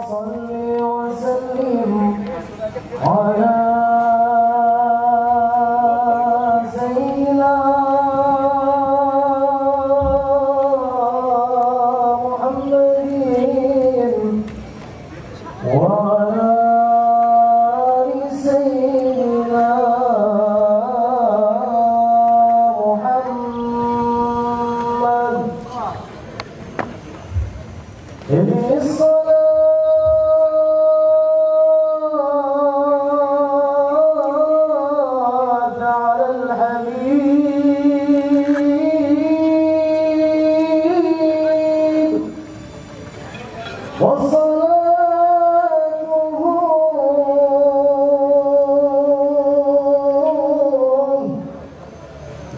صل وسلم على سيدنا محمد وعلى آل سيدنا محمد. ابن الصلاة على الحبيب وصلاته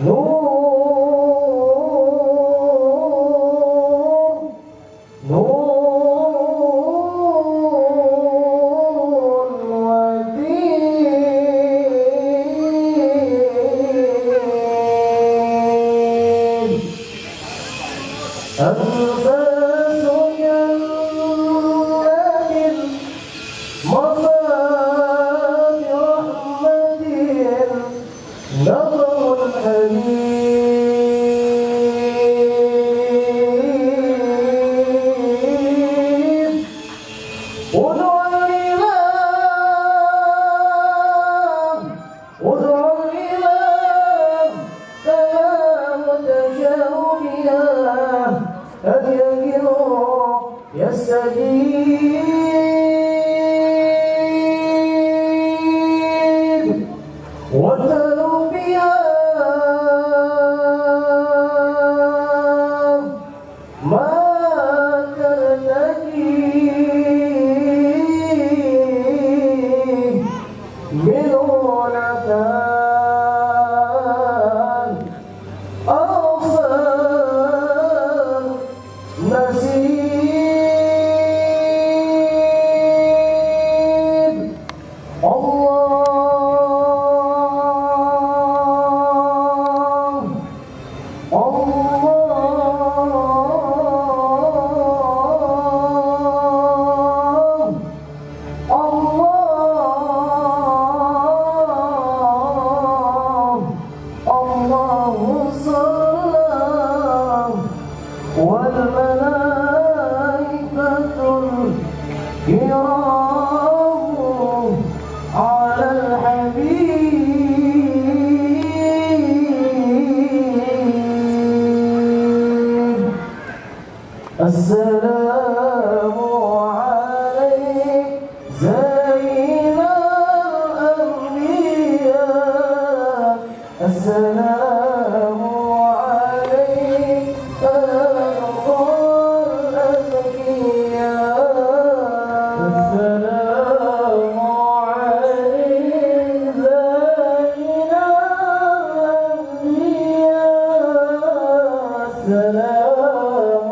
نور أنفاس جنة مفاد رحمة نظر الحبيب ادعو الإمام كلام تشاؤمها أن يجروا يستجيب وتلو بها ما ترتجي من ولدان أوفى نسيب الله الله الله الله صلى والملائكة الكرام على الحبيب. السلام عليك زين الأنبياء السلام عليك أرقى الأذكياء السلام عليك زين الأنبياء السلام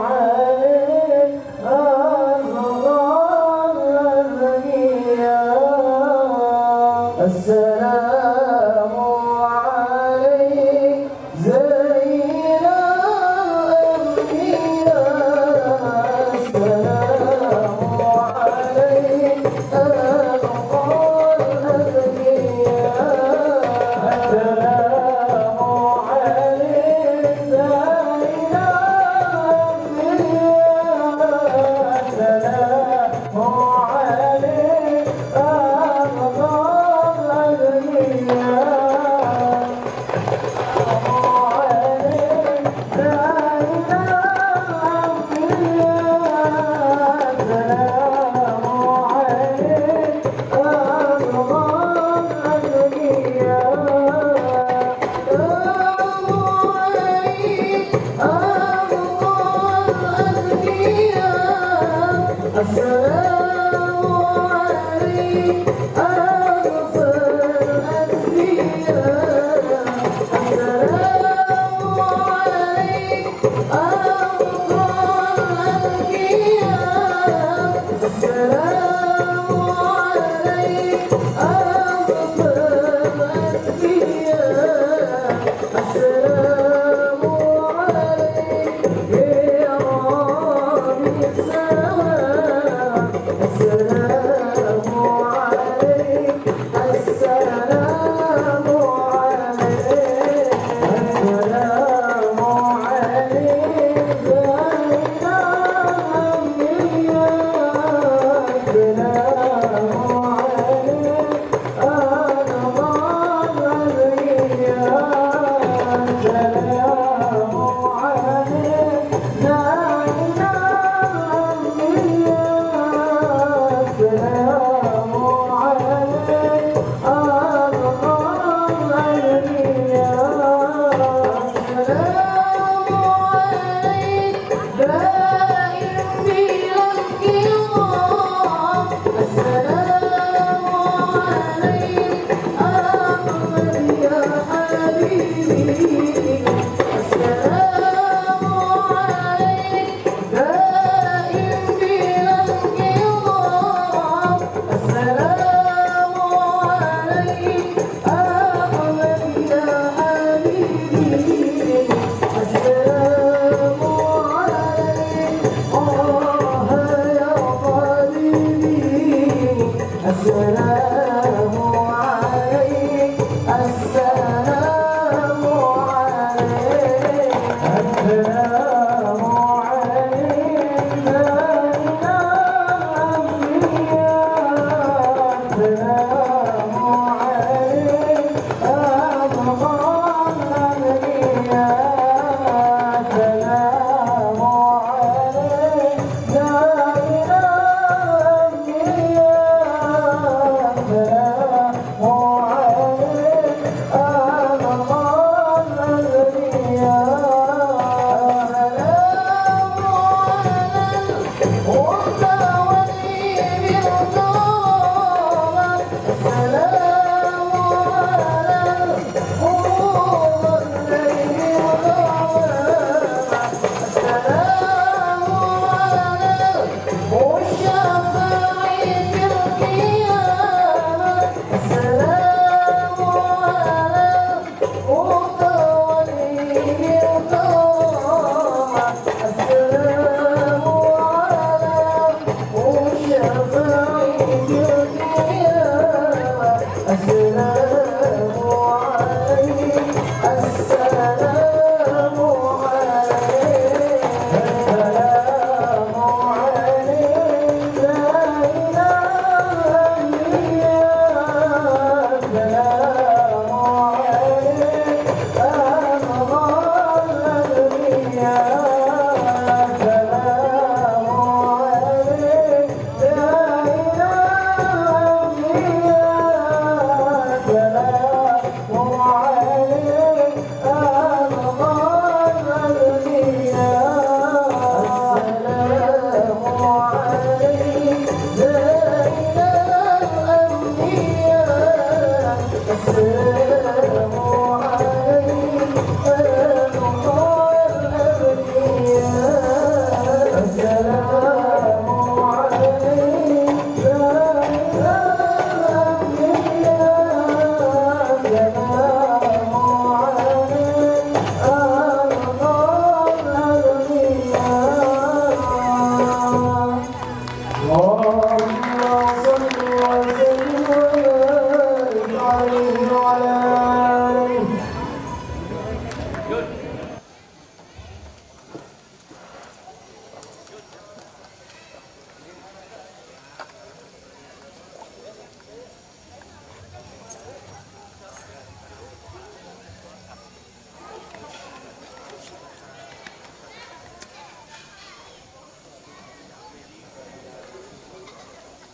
عليك أرقى الأذكياء السلام عليك زين الأنبياء السلام عليك أرقى الأذكياء السلام عليك زين الأنبياء السلام عليك أرقى السلام عليك أغفر الأنبياء السلام عليك أغفر الأنبياء السلام عليك أغفر الأنبياء السلام عليك يا رب السماء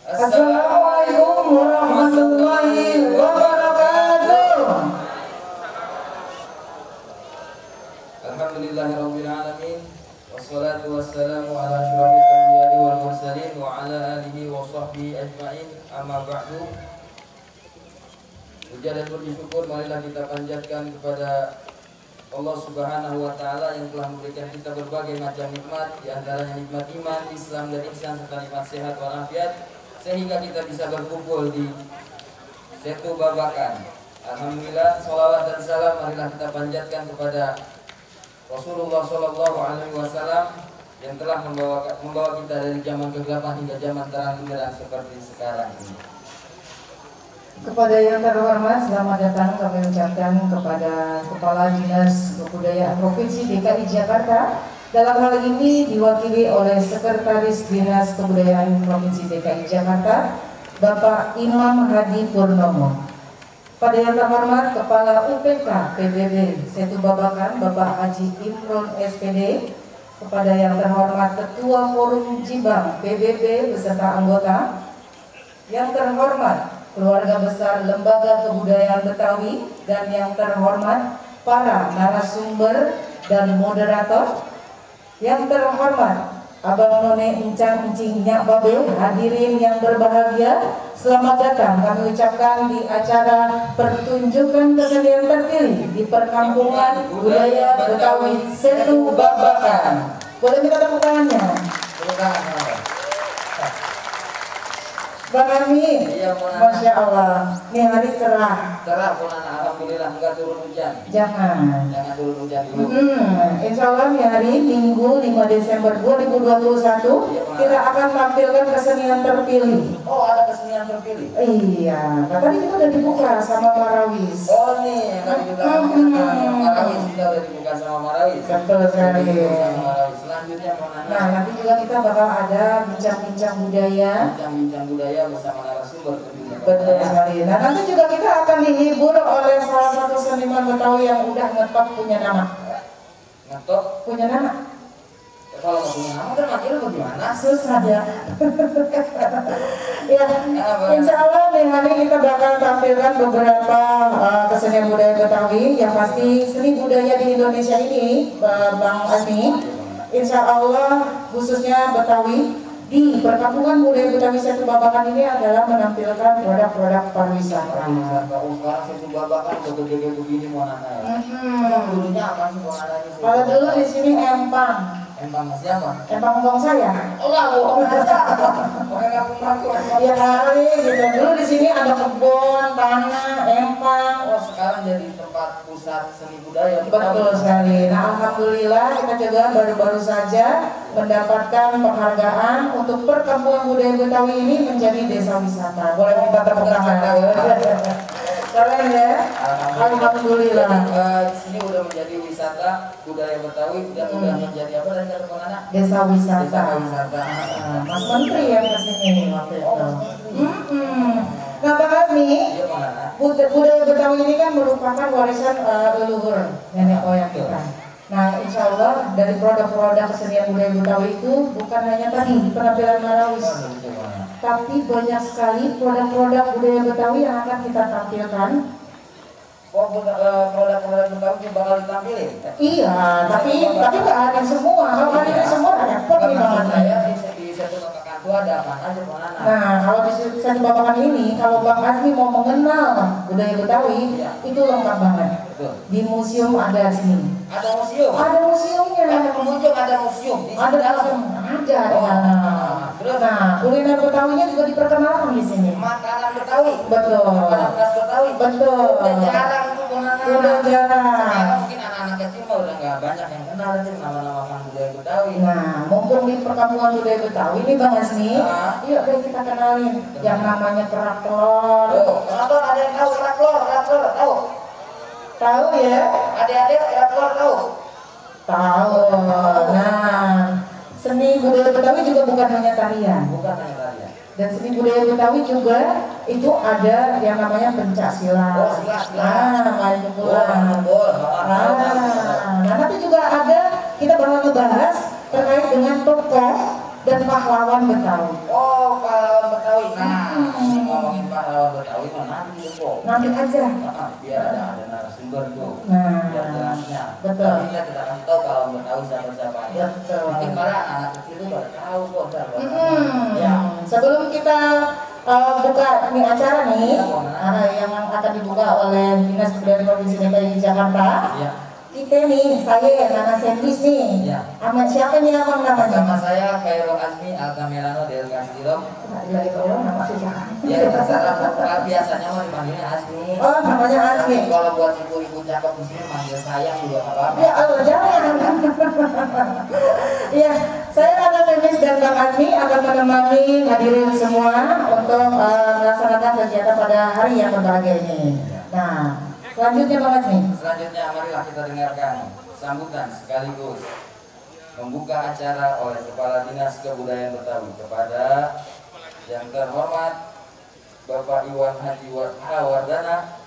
Assalamualaikum warahmatullahi wabarakatuh. Alhamdulillahirabbil alamin. Wassalatu wassalamu ala asyrofil anbiya'i wal mursalin wa ala alihi wa sahbihi ajma'in. Amma ba'du. Puja dan puji syukur marilah kita panjatkan kepada Allah Subhanahu wa taala yang telah memberikan kita berbagai macam nikmat, di antaranya nikmat iman, Islam dan ihsan serta nikmat sehat walafiat, sehingga kita bisa berkumpul di Setu Babakan. Alhamdulillah, salawat dan salam marilah kita panjatkan kepada Rasulullah Shallallahu Alaihi Wasallam yang telah membawa kita dari zaman kegelapan hingga zaman terang benderang seperti sekarang ini. Kepada yang terhormat, selamat datang kami ucapkan kepada Kepala Dinas Kebudayaan Provinsi DKI Jakarta. Dalam hal ini diwakili oleh Sekretaris Dinas Kebudayaan Provinsi DKI Jakarta, Bapak Imam Hadi Purnomo. Pada yang terhormat Kepala UPK PBB Setu Babakan, Bapak Haji Imron SPD. Kepada yang terhormat Ketua Forum Jibang PBB beserta anggota. Yang terhormat keluarga besar Lembaga Kebudayaan Betawi, dan yang terhormat para narasumber dan moderator. Yang terhormat Abang None Encang Encing Nyak Babe, hadirin yang berbahagia, selamat datang kami ucapkan di acara pertunjukan kesenian terpilih di Perkampungan Budaya Betawi Setu Babakan. Boleh minta tepuk tangannya? Tepuk tangan. Bang Amin, Iya, Masya Allah, ini hari cerah. Cerah pun anak, alhamdulillah enggak turun hujan. Jangan Turun hujan dulu. Insya Allah di hari Minggu 5 Desember 2021 kita akan tampilkan kesenian terpilih. Oh, ada kesenian terpilih. Iya, nah, tadi kita udah dibuka sama Marawis. Oh nih, yang tadi kita Marawis, kita udah dibuka sama Marawis. Betul sekali. Sama Marawis. Selanjutnya mau nanya. Nah, nanti juga kita bakal ada bincang-bincang budaya. Bincang-bincang budaya bersama narasumber tentunya. Betul sekali. Nah, nanti juga kita akan dihibur oleh salah satu seniman Betawi yang udah ngetop punya nama. Ngetop Punya nama? kalau mau punya nama kan manggil bagaimana? Susah ya. Ya, insya Allah nih hari kita bakal tampilkan beberapa kesenian budaya Betawi. Yang pasti seni budaya di Indonesia ini, Bang Azmi, insya Allah khususnya Betawi di Perkampungan Budaya Betawi Setu Babakan ini adalah menampilkan produk-produk pariwisata. Kalau sekarang Setu Babakan gede-gede begini mau nanya ya. Dulunya apa sih mau nanya? Kalau dulu di sini empang. Empang siapa? Empang ngomong saya. Oh enggak, bohong aja. Pakai kampung aku. Ya kali gitu. Dulu di sini ada kebun, tanah, empang. Oh sekarang jadi tempat pusat seni budaya. Betul sekali. Nah, alhamdulillah kita juga baru-baru saja mendapatkan penghargaan untuk Perkampungan Budaya Betawi ini menjadi desa wisata. Boleh minta tepuk tangan? Keren ya. Alhamdulillah. Di sini udah menjadi wisata budaya Betawi dan udah menjadi apa dan kata anak? Desa wisata. Desa wisata. Mas Menteri yang kesini waktu itu. Nah, Bang Azmi, Iya mana? budaya Betawi ini kan merupakan warisan leluhur nenek moyang kita. Nah, insya Allah dari produk-produk kesenian budaya Betawi itu bukan hanya tadi penampilan Marawis, tapi banyak sekali produk-produk budaya Betawi yang akan kita tampilkan. Oh, produk-produk Betawi juga bakal ditampilin? Iya, tapi nggak ada semua. Kalau ada semua repot nih Bang Azmi. Saya di Setu Babakan itu ada apa aja Bang Nana? Nah, kalau di Setu Babakan ini, kalau Bang Azmi mau mengenal budaya Betawi, itu lengkap banget. Betul. Di museum ada sini. Ada museum? Ada museumnya. Ada pengunjung, ada museum di Ada dalam. Ada di dalam. Terus? Nah, kuliner Betawinya juga diperkenalkan di sini. Makanan Betawi. Betul. Makanan khas Betawi. Betul. Udah jarang tuh Bang Nana. Udah jarang. Sekarang mungkin anak-anak kecil mah udah nggak banyak yang kenal aja nama-nama makanan budaya Betawi. Nah, mumpung di Perkampungan Budaya Betawi ini Bang Azmi, yuk deh kita kenalin yang namanya kerak telur. Oh, kenapa ada yang tahu kerak telur, tahu? Tahu ya? Adik-adik kerak telur tahu? Tahu. Nah, seni budaya Betawi juga bukan hanya tarian. Bukan hanya tarian. Dan seni budaya Betawi juga itu ada yang namanya pencak silat. Oh, silat. Main pukulan. Nah, nanti juga ada, kita bakal ngebahas terkait dengan tokoh dan pahlawan Betawi. oh, pahlawan Betawi. Nah, ngomongin pahlawan Betawi mah nanti kok. Nanti aja. Biar ada narasumber tuh. Nah, Biar jelasnya. betul. Tapi kita kasih tahu kalau Betawi siapa-siapa aja. Betul. Mungkin malah anak kecil itu baru tahu kok. Ya. Sebelum kita buka ini acara nih, yang akan dibuka oleh Dinas Kebudayaan Provinsi DKI Jakarta. Ya. Kita nih, saya Nana Sendis nih. Ya. Sama siapa nih abang namanya? Sama saya Kairo Azmi Alkamerano dari Kastilom. Nah, itu nama susah. Ya, terserah. Biasanya mah dipanggilnya Azmi. Oh, namanya Azmi. Tapi kalau buat ibu-ibu cakep di sini manggil sayang juga nggak apa-apa. Ya Allah, jangan. Ya, saya Nana Sendis dan Bang Azmi akan menemani hadirin semua untuk melaksanakan kegiatan pada hari yang berbahagia ini. Nah, selanjutnya Bang Azmi. Selanjutnya marilah kita dengarkan sambutan sekaligus membuka acara oleh Kepala Dinas Kebudayaan Betawi kepada yang terhormat Bapak Iwan Haji Hawardana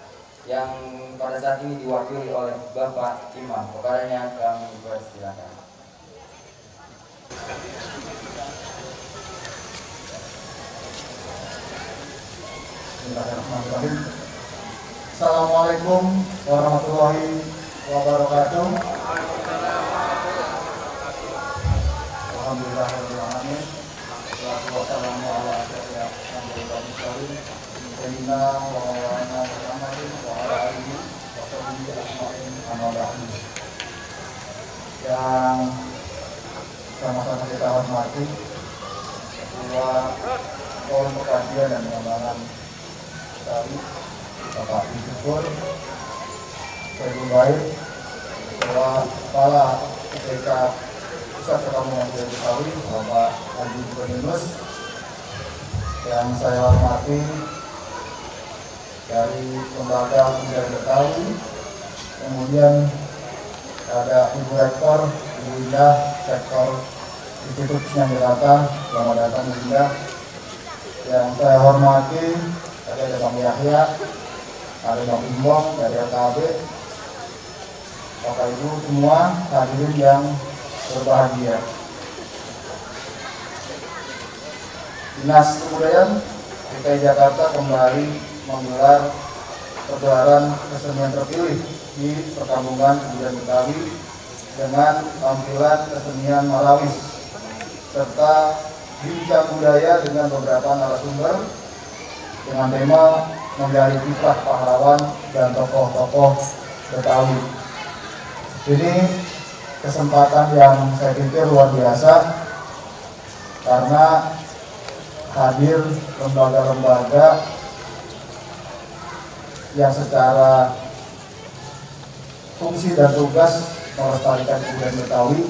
yang pada saat ini diwakili oleh Bapak Imam. Kepadanya kami persilakan. Bismillahirrahmanirrahim. Assalamualaikum warahmatullahi wabarakatuh. Alhamdulillahirrahmanirrahim. Wassalamu ala asyrofil anbiya'i sayyidina wa maulana Muhammadin wa ala alihi wa sahbihi ajma'in amma ba'du. Yang sama-sama kita hormati Ketua Forum Pengkajian dan Pengembangan Betawi Bapak Syukur, saya baik bahwa Kepala IPK Pusat Perkampungan Budaya Betawi Bapak Haji Yunus, yang saya hormati dari Lembaga Budaya Betawi, kemudian ada Ibu Rektor Ibu Indah Rektor Institut Seni Jakarta, selamat datang Ibu Indah. Yang saya hormati ada Bang Yahya, ada Bang Imbong dari LKB, Bapak Ibu semua hadirin yang berbahagia. Dinas Kebudayaan DKI Jakarta kembali menggelar pergelaran kesenian terpilih di Perkampungan Kebudayaan Betawi dengan tampilan kesenian Marawis serta bincang budaya dengan beberapa narasumber dengan tema menggali kiprah pahlawan dan tokoh-tokoh Betawi. Ini kesempatan yang saya pikir luar biasa karena hadir lembaga-lembaga yang secara fungsi dan tugas melestarikan kebudayaan Betawi.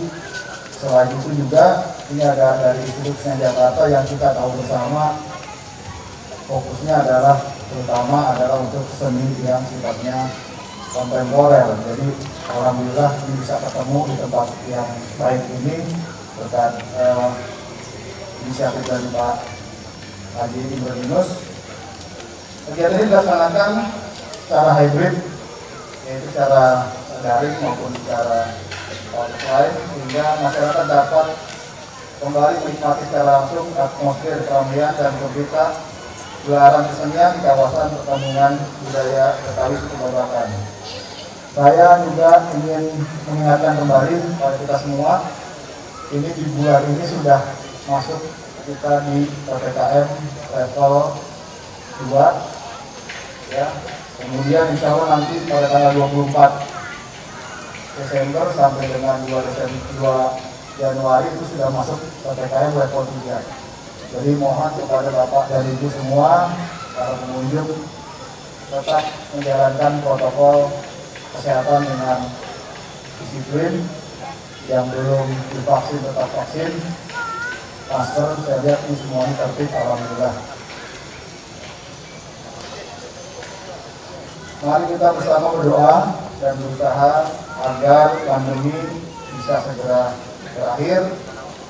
Selain itu juga ini ada dari Institut Seni Jakarta yang kita tahu bersama fokusnya terutama adalah untuk seni yang sifatnya kontemporer. Jadi alhamdulillah bisa ketemu di tempat yang baik ini berkat inisiatif dari Pak Haji Yunus. Kegiatan ini dilaksanakan secara hybrid, yaitu secara daring maupun secara offline, sehingga masyarakat dapat kembali menikmati secara langsung atmosfer keramaian dan berita gelaran kesenian di kawasan Perkampungan Budaya Betawi Suku Babakan. Saya juga ingin mengingatkan kembali pada kita semua, ini di bulan ini sudah masuk kita di PPKM level 2, ya. Kemudian insya Allah nanti pada tanggal 24 Desember sampai dengan 2 Januari itu sudah masuk PPKM level 3. Jadi mohon kepada Bapak dan Ibu semua, para pengunjung tetap menjalankan protokol kesehatan dengan disiplin. Yang belum divaksin tetap vaksin. Masker saya lihat ini semuanya tertib, alhamdulillah. Mari kita bersama berdoa dan berusaha agar pandemi bisa segera berakhir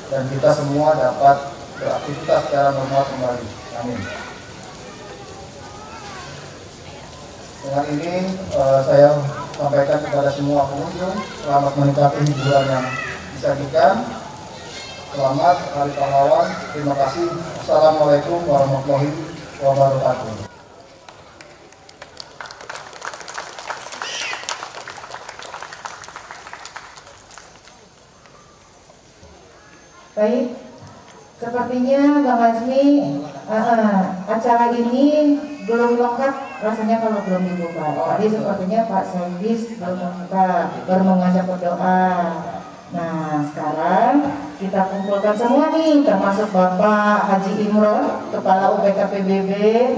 dan kita semua dapat beraktivitas secara normal kembali. Amin. Dengan ini saya sampaikan kepada semua pengunjung, selamat menikmati hiburan yang disajikan. Selamat Hari Pahlawan. Terima kasih. Assalamualaikum warahmatullahi wabarakatuh. Baik, sepertinya Bang Azmi, acara ini belum lengkap rasanya kalau belum dibuka. Tadi sepertinya Pak Servis belum membuka, baru mengajak berdoa. Nah, sekarang kita kumpulkan semua nih, termasuk Bapak Haji Imron, Kepala UPK PBB,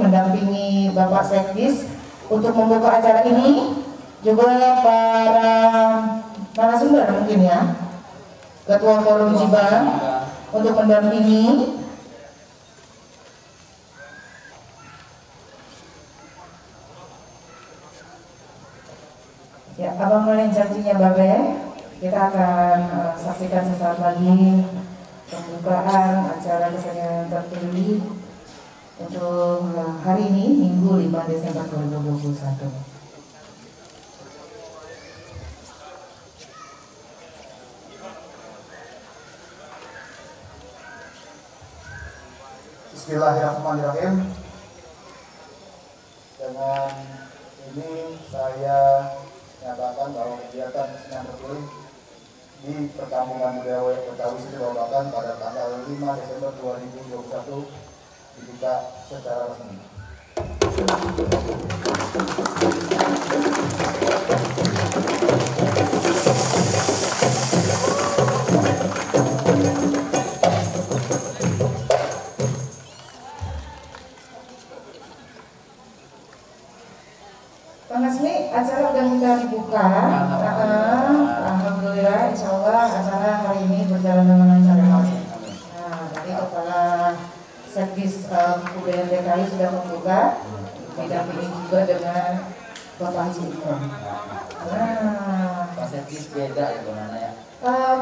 mendampingi Bapak Sekdis untuk membuka acara ini. Juga para narasumber mungkin ya, Ketua Forum Jibang untuk mendampingi. Ya, abang mulai janjinya Babe. Kita akan saksikan sesaat lagi pembukaan acara kesenian terpilih untuk hari ini, Minggu 5 Desember 2021. Bismillahirrahmanirrahim. Dengan ini saya nyatakan bahwa kegiatan kesenian terpilih di Perkampungan Budaya Betawi Situ Babakan pada tanggal 5 Desember 2021 dibuka secara resmi. Bang Asmi, acara udah kita dibuka. Alhamdulillah, insya Allah acara hari ini berjalan dengan lancar. Nah, tadi Kepala Sekdis Kebudayaan DKI sudah membuka, didampingi juga dengan Bapak Haji Imron. Nah, Pak Sekdis beda ya Bang Nana ya.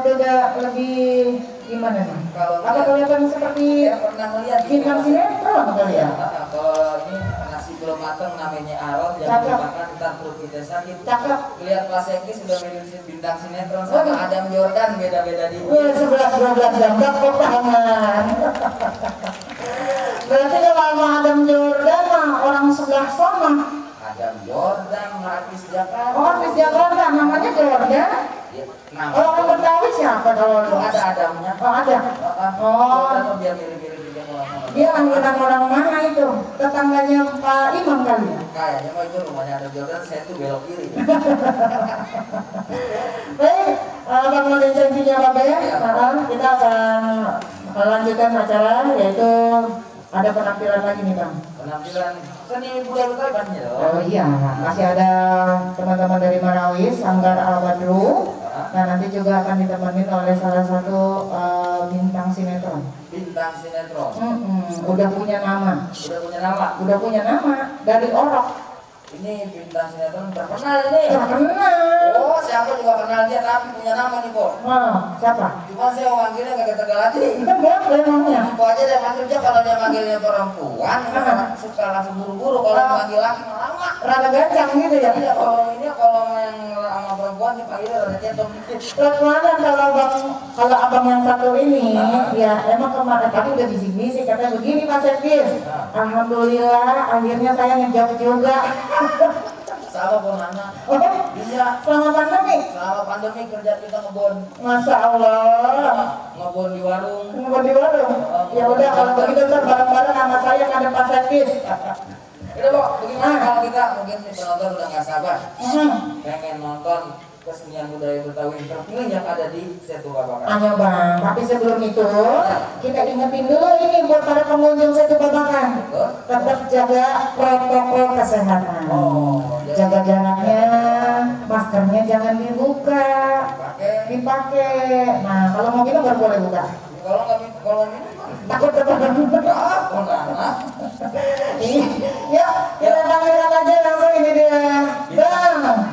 beda lebih gimana nih? Kalau Apa kelihatan seperti saya pernah melihat bintang sinetron kali ya? Kalau ini nasi belum matang namanya Aron, jangan dimakan ntar perut kita sakit. Cakep. Lihat Pak Sekdis sudah mirip bintang sinetron sama Adam Jordan, beda-beda di. 11-12 jam kok tangan. Berarti kalau sama Adam Jordan mah orang sebelah sana. Adam Jordan, artis Jakarta. Oh, artis Jakarta namanya Jordan. Ya, nama. Oh, orang Betawi siapa kalau Itu ada Adamnya. Oh, ada. Jordan tuh biar mirip-mirip juga orang-orang. Dia langganan orang mana itu? Tetangganya Pak Imam kali ya? Kayaknya mah itu rumahnya Adam Jordan, saya tuh belok kiri. Baik, Bang Nodin janjinya Pak Be, kita akan melanjutkan acara yaitu ada penampilan lagi nih Bang. Penampilan seni budaya Betawi pastinya dong. Oh iya, masih ada teman-teman dari Marawis, Sanggar Al-Badru. Nah nanti juga akan ditemenin oleh salah satu bintang sinetron. Bintang sinetron. Udah punya nama. Udah punya nama. Udah punya nama dari Orok. Ini bintang sinetron terkenal ini. Terkenal. Oh, siapa juga kenal dia tapi punya nama nih kok. Nah, siapa? Cuma saya manggilnya kagak tegal hati. Itu berapa emangnya? Aku aja dia manggil dia kalau dia manggilnya perempuan, suka langsung buru-buru. Kalau dia manggil laki lama. Rada gancang gitu ya? Iya, kalau ini kalau yang sama perempuan dipanggilnya rada centong dikit. Kemarin kalau abang yang satu ini, ya emang kemarin tadi udah bisik-bisik katanya begini Pak Servis. Alhamdulillah akhirnya saya ngejawab juga. Sama pun Nana. Oh, Iya. selama pandemi? Selama pandemi kerja kita ngebon. Masya Allah. Ngebon di warung. Ngebon di warung. Ya udah kalau begitu ntar bareng-bareng sama saya kan ada Pak Servis. Udah Pok, bagaimana kalau kita mungkin penonton udah nggak sabar pengen nonton kesenian budaya Betawi terpilih yang ada di Setu Babakan. Ayo Bang, tapi sebelum itu kita ingetin dulu ini buat para pengunjung Setu Babakan. Tetap jaga protokol kesehatan. Jaga jaraknya, maskernya jangan dibuka, dipakai. Nah, kalau mau minum baru boleh buka. Kalau minum Takut terpapar. oh Nana. Ya, kita tampilkan aja langsung ini dia. Bang, Bang.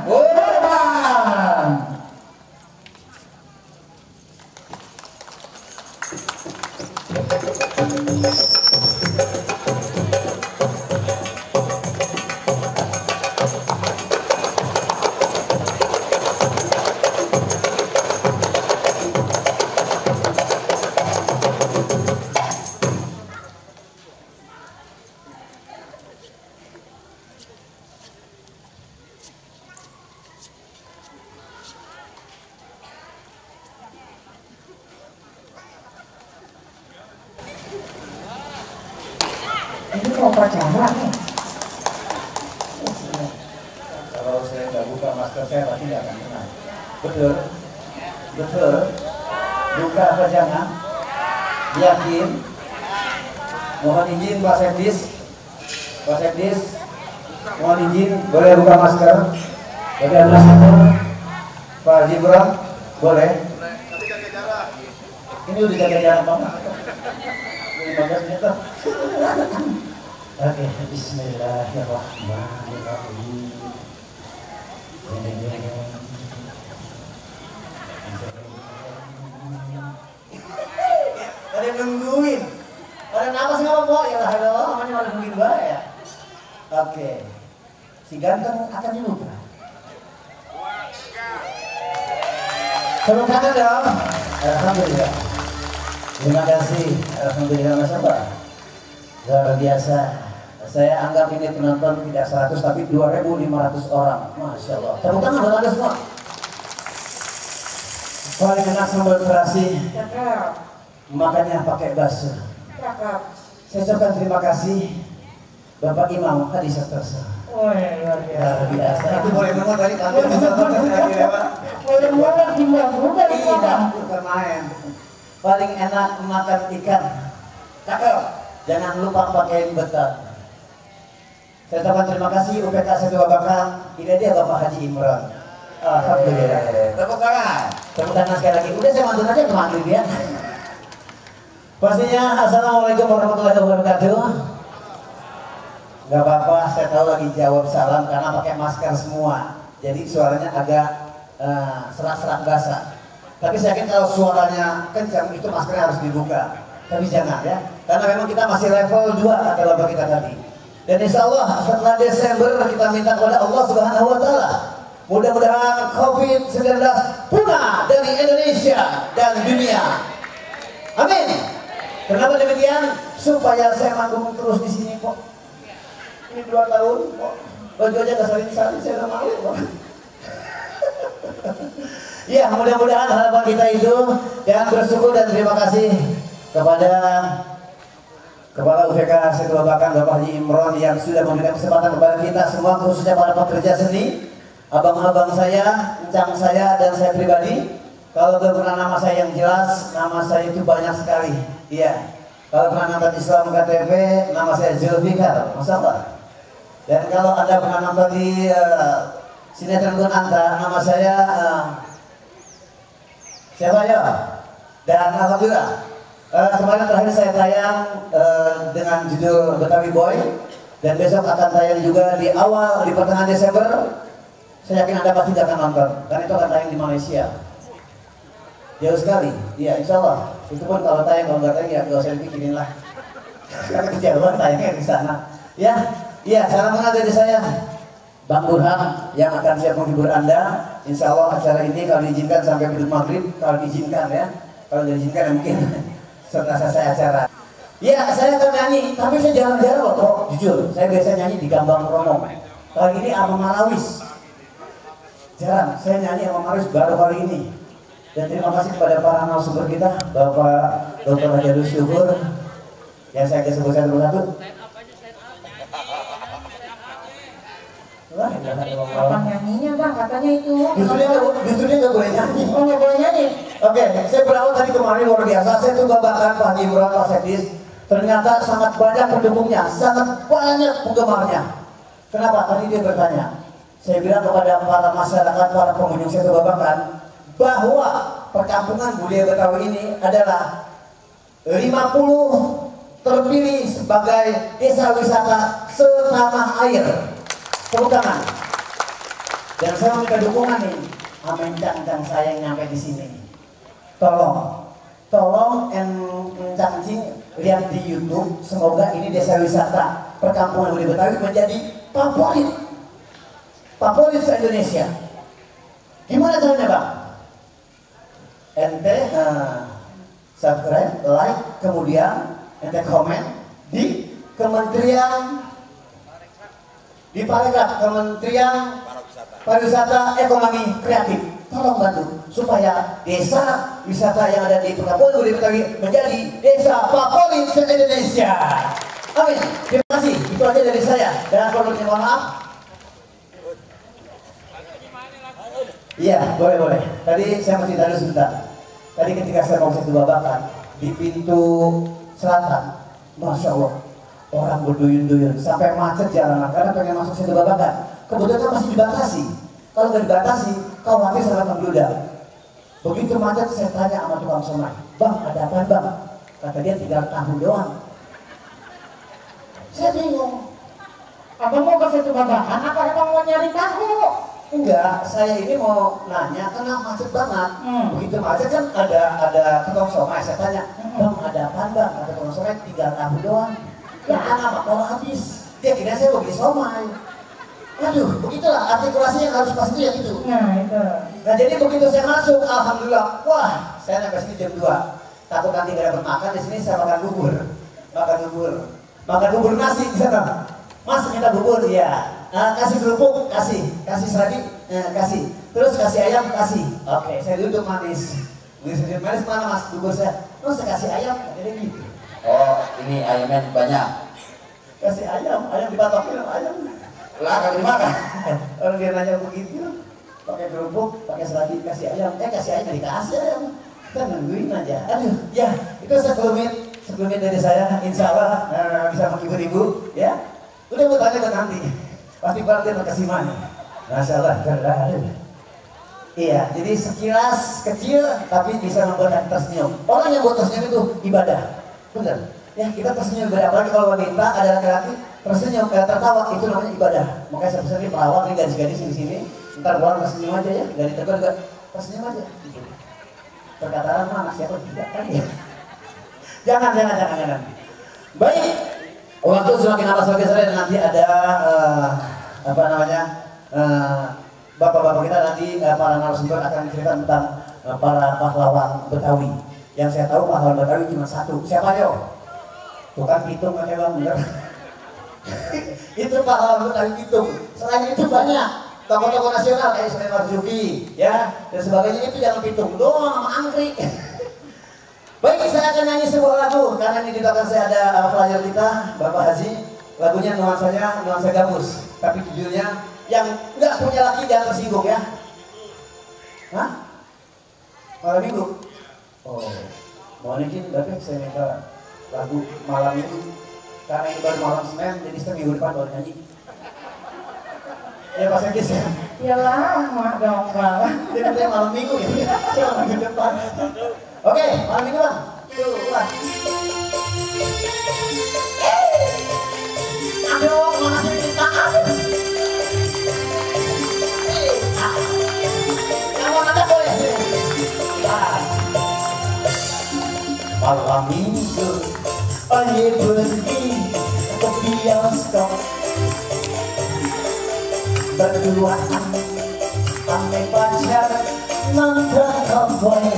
Ini mau pacaran nih. Kalau saya nggak buka masker saya pasti nggak akan kena. Betul? Betul? Buka apa jangan? Yakin? Mohon izin Pak Sekdis. Pak Sekdis, mohon izin boleh buka masker? Bagi administrator Pak Jibran, boleh? Ini udah jaga jarak banget. 15 meter. Oke, bismillahirrahmanirrahim. Ada yang nungguin. Ada napas nggak apa? Ya lah, namanya malah nungguin gue ya. Oke, si ganteng akan dilupa. Tepuk tangan dong. Alhamdulillah. Terima kasih. Alhamdulillah, Masya Allah. Luar biasa. Saya anggap ini penonton tidak 100 tapi 2.500 orang. Masya Allah. Tepuk tangan buat Anda semua. Paling enak sambal terasi. Cakep. Makanya pakai bakso. Cakep. Saya ucapkan terima kasih Bapak Imam Hadi Santoso. Luar biasa. Luar biasa. Itu boleh banget tadi tampil di sana. Boleh banget timbang bukan Iya, dapur bermain. Paling enak makan ikan. Cakep. Jangan lupa pakai betal. Saya ucapkan terima kasih UPK 1 Babakan. Ini dia Bapak Haji Imran. Alhamdulillah. Tepuk tangan. Tepuk tangan sekali lagi. Udah saya mantun aja ke mantun dia. Pastinya assalamualaikum warahmatullahi wabarakatuh. Gak apa-apa, saya tahu lagi jawab salam karena pakai masker semua. Jadi suaranya agak serak-serak basah. Tapi saya yakin kalau suaranya kencang itu maskernya harus dibuka. Tapi jangan ya, karena memang kita masih level 2 kata bapak kita tadi. Dan insya Allah setelah Desember kita minta kepada Allah Subhanahu Wa Taala, mudah-mudahan COVID-19 punah dari Indonesia dan dunia. Amin. Kenapa demikian? Supaya saya manggung terus di sini kok. Ini 2 tahun kok. Baju aja gak saling-saling, saya udah malu kok. Ya, mudah-mudahan harapan kita itu yang bersyukur dan terima kasih kepada Kepala UPK Setua Bakan Bapak Haji Imran yang sudah memberikan kesempatan kepada kita semua, khususnya para pekerja seni, abang-abang saya, encang saya, dan saya pribadi. Kalau pernah nama saya yang jelas, nama saya itu banyak sekali. Iya. Kalau pernah nonton Islam KTV, nama saya Zulfikar, Masya Allah. Dan kalau Anda pernah nonton di sinetron Kunanta, nama saya siapa ya? Dan alhamdulillah kemarin terakhir saya tayang dengan judul Betawi Boy, dan besok akan tayang juga di pertengahan Desember. Saya yakin Anda pasti akan nonton, karena itu akan tayang di Malaysia. Jauh sekali, iya insya Allah. Itu pun kalau tayang, kalau nggak tayang ya gak usah bikinin lah. Karena kejauhan tayangnya di sana. Ya, salam kenal dari saya, Bang Burhan, yang akan siap menghibur Anda. Insya Allah acara ini kalau diizinkan sampai biduk maghrib, kalau diizinkan ya. Kalau diizinkan ya mungkin setelah selesai acara. Ya, saya akan nyanyi, tapi saya jarang-jarang loh kok, jujur. Saya biasa nyanyi di Gambang Romo. Kali ini sama Marawis. Jarang, saya nyanyi sama Marawis baru kali ini. Dan terima kasih kepada para narasumber kita, Bapak Dr. Hajadul Syukur, yang saya sebut satu-satu. Apa nyanyinya Bang? Katanya itu. Justru dia nggak boleh nyanyi. Oh, nggak boleh nyanyi. Oke, saya berawal tadi kemarin luar biasa. Saya tuh Babakan Pak Haji Imran, Pak Sekdis. Ternyata sangat banyak pendukungnya, sangat banyak penggemarnya. Kenapa? Tadi dia bertanya. Saya bilang kepada para masyarakat, para pengunjung saya tuh Babakan, bahwa perkampungan budaya Betawi ini adalah 50 terpilih sebagai desa wisata setanah air. Tepuk tangan. Dan saya minta dukungan nih, sama encang-encang saya yang nyampe di sini. Tolong encang-encing lihat di YouTube. Semoga ini desa wisata perkampungan budaya Betawi menjadi favorit se-Indonesia. Gimana caranya Bang? Ente subscribe, like, kemudian ente komen di Kementerian Parekraf, Kementerian Pariwisata Ekonomi Kreatif. Tolong bantu supaya desa wisata yang ada di perkampungan budaya Betawi menjadi desa favorit se-Indonesia. Amin. dari saya dan perlu mohon maaf. Iya, boleh. Tadi saya masih tanya sebentar. Tadi ketika saya mau satu babakan di pintu selatan, masya Allah, orang berduyun-duyun sampai macet jalanan karena pengen masuk satu babakan. Kebetulan masih dibatasi. Kalau nggak dibatasi, khawatir sangat membludak. Begitu macet saya tanya sama tukang somai, bang ada apa bang? Kata dia 3 tahun doang. Saya bingung. Abang mau ke situ babakan apa abang mau nyari tahu? Enggak, saya ini mau nanya karena macet banget. Begitu macet kan ada tukang somai. Saya tanya, bang ada apa bang? Ada tukang somai 3 tahun doang. Ya anak kalau habis. Dia kira saya mau beli somai. Aduh, begitulah artikulasinya harus pasti ya gitu. Nah itu. Nah jadi begitu saya masuk, alhamdulillah, wah saya sampai sini jam 2. Takut nanti gak dapat makan, di sini saya makan bubur nasi di sana. Mas minta bubur ya, kasih kerupuk, kasih seradi, kasih, terus kasih ayam, kasih. Oke, saya duduk manis mana mas bubur saya? Terus saya kasih ayam, jadi gitu. Oh, ini ayamnya banyak. Kasih ayam dipatokin sama ayam. Lah, kagak dimakan. Orang dia nanya begitu, pakai kerupuk, pakai seradi, kasih ayam, kasih ayam dikasih ayam. Kita nungguin aja. Aduh, ya itu sebelumnya dari saya, insya Allah bisa menghibur ibu, ya. Udah mau tanya ke nanti, pasti dia makasih mana. Masya Allah, iya, jadi sekilas kecil tapi bisa membuat kita tersenyum. Orang yang buat tersenyum itu ibadah, benar. Ya kita tersenyum ibadah, apalagi kalau wanita ada laki-laki tersenyum, tertawa itu namanya ibadah. Makanya saya pesan di perawat nih gadis-gadis di sini, ntar pulang tersenyum aja ya, dari tegur juga tersenyum aja. Perkataan mana siapa tidak kan ya? Jangan. Baik, waktu semakin lama semakin sore nanti ada bapak-bapak kita nanti para narasumber akan cerita tentang para pahlawan Betawi. Yang saya tahu pahlawan Betawi cuma satu. Siapa yo? Bukan Pitung kan bang, bener. Itu pahlawan Betawi Pitung. Selain itu banyak tokoh-tokoh nasional kayak Sri Marzuki, ya dan sebagainya, itu jangan Pitung doang sama angkrik. Baik, saya akan nyanyi sebuah lagu karena ini di belakang saya ada flyer kita, Bapak Haji. Lagunya nuansa gabus, tapi judulnya yang nggak punya laki jangan tersinggung ya. Hah? Malam minggu? Oh, mohon izin, tapi saya minta lagu malam minggu karena ini baru malam Senin, jadi seminggu depan baru nyanyi. Ya Pak Sekis ya? Ya lama dong bang. Jadi malam minggu ya, jangan minggu depan. Oke, malam minggu bang. Keluar. Aduh, mana sih kita? Kamu ada boleh? Malam minggu, oleh pergi ke bioskop. Berduaan sampai pacar nonton cowboy.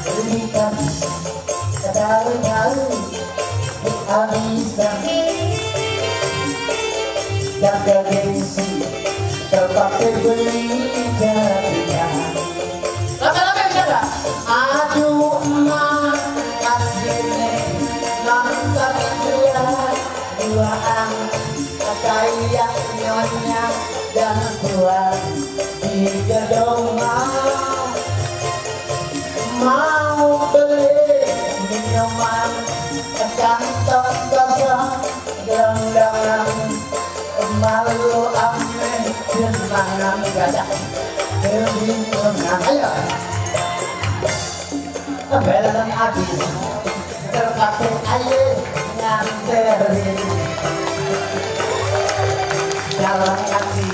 Berikan tahu-tahu habisan. Jaga gengsi terpakai beli jadinya. Lama-lama bisa gak? Aduh emak kasih nonton duaan kayak nyonya dan tuan di gedung mau beli minuman kantong kosong gelandangan malu ame jenangan gajah kebingungan. Ayo belan habis terpakai ayo nganterin jalan kaki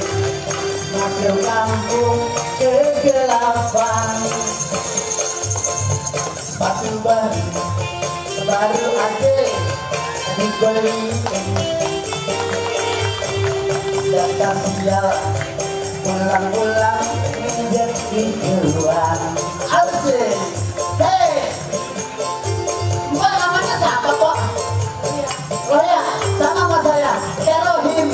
masuk kampung kegelapan. Sepatu baru aja dibeli. Datang sial pulang-pulang menjadi keluar. Asik. Hei, mbak namanya siapa kok? Oh ya, sama sama saya, Erohim.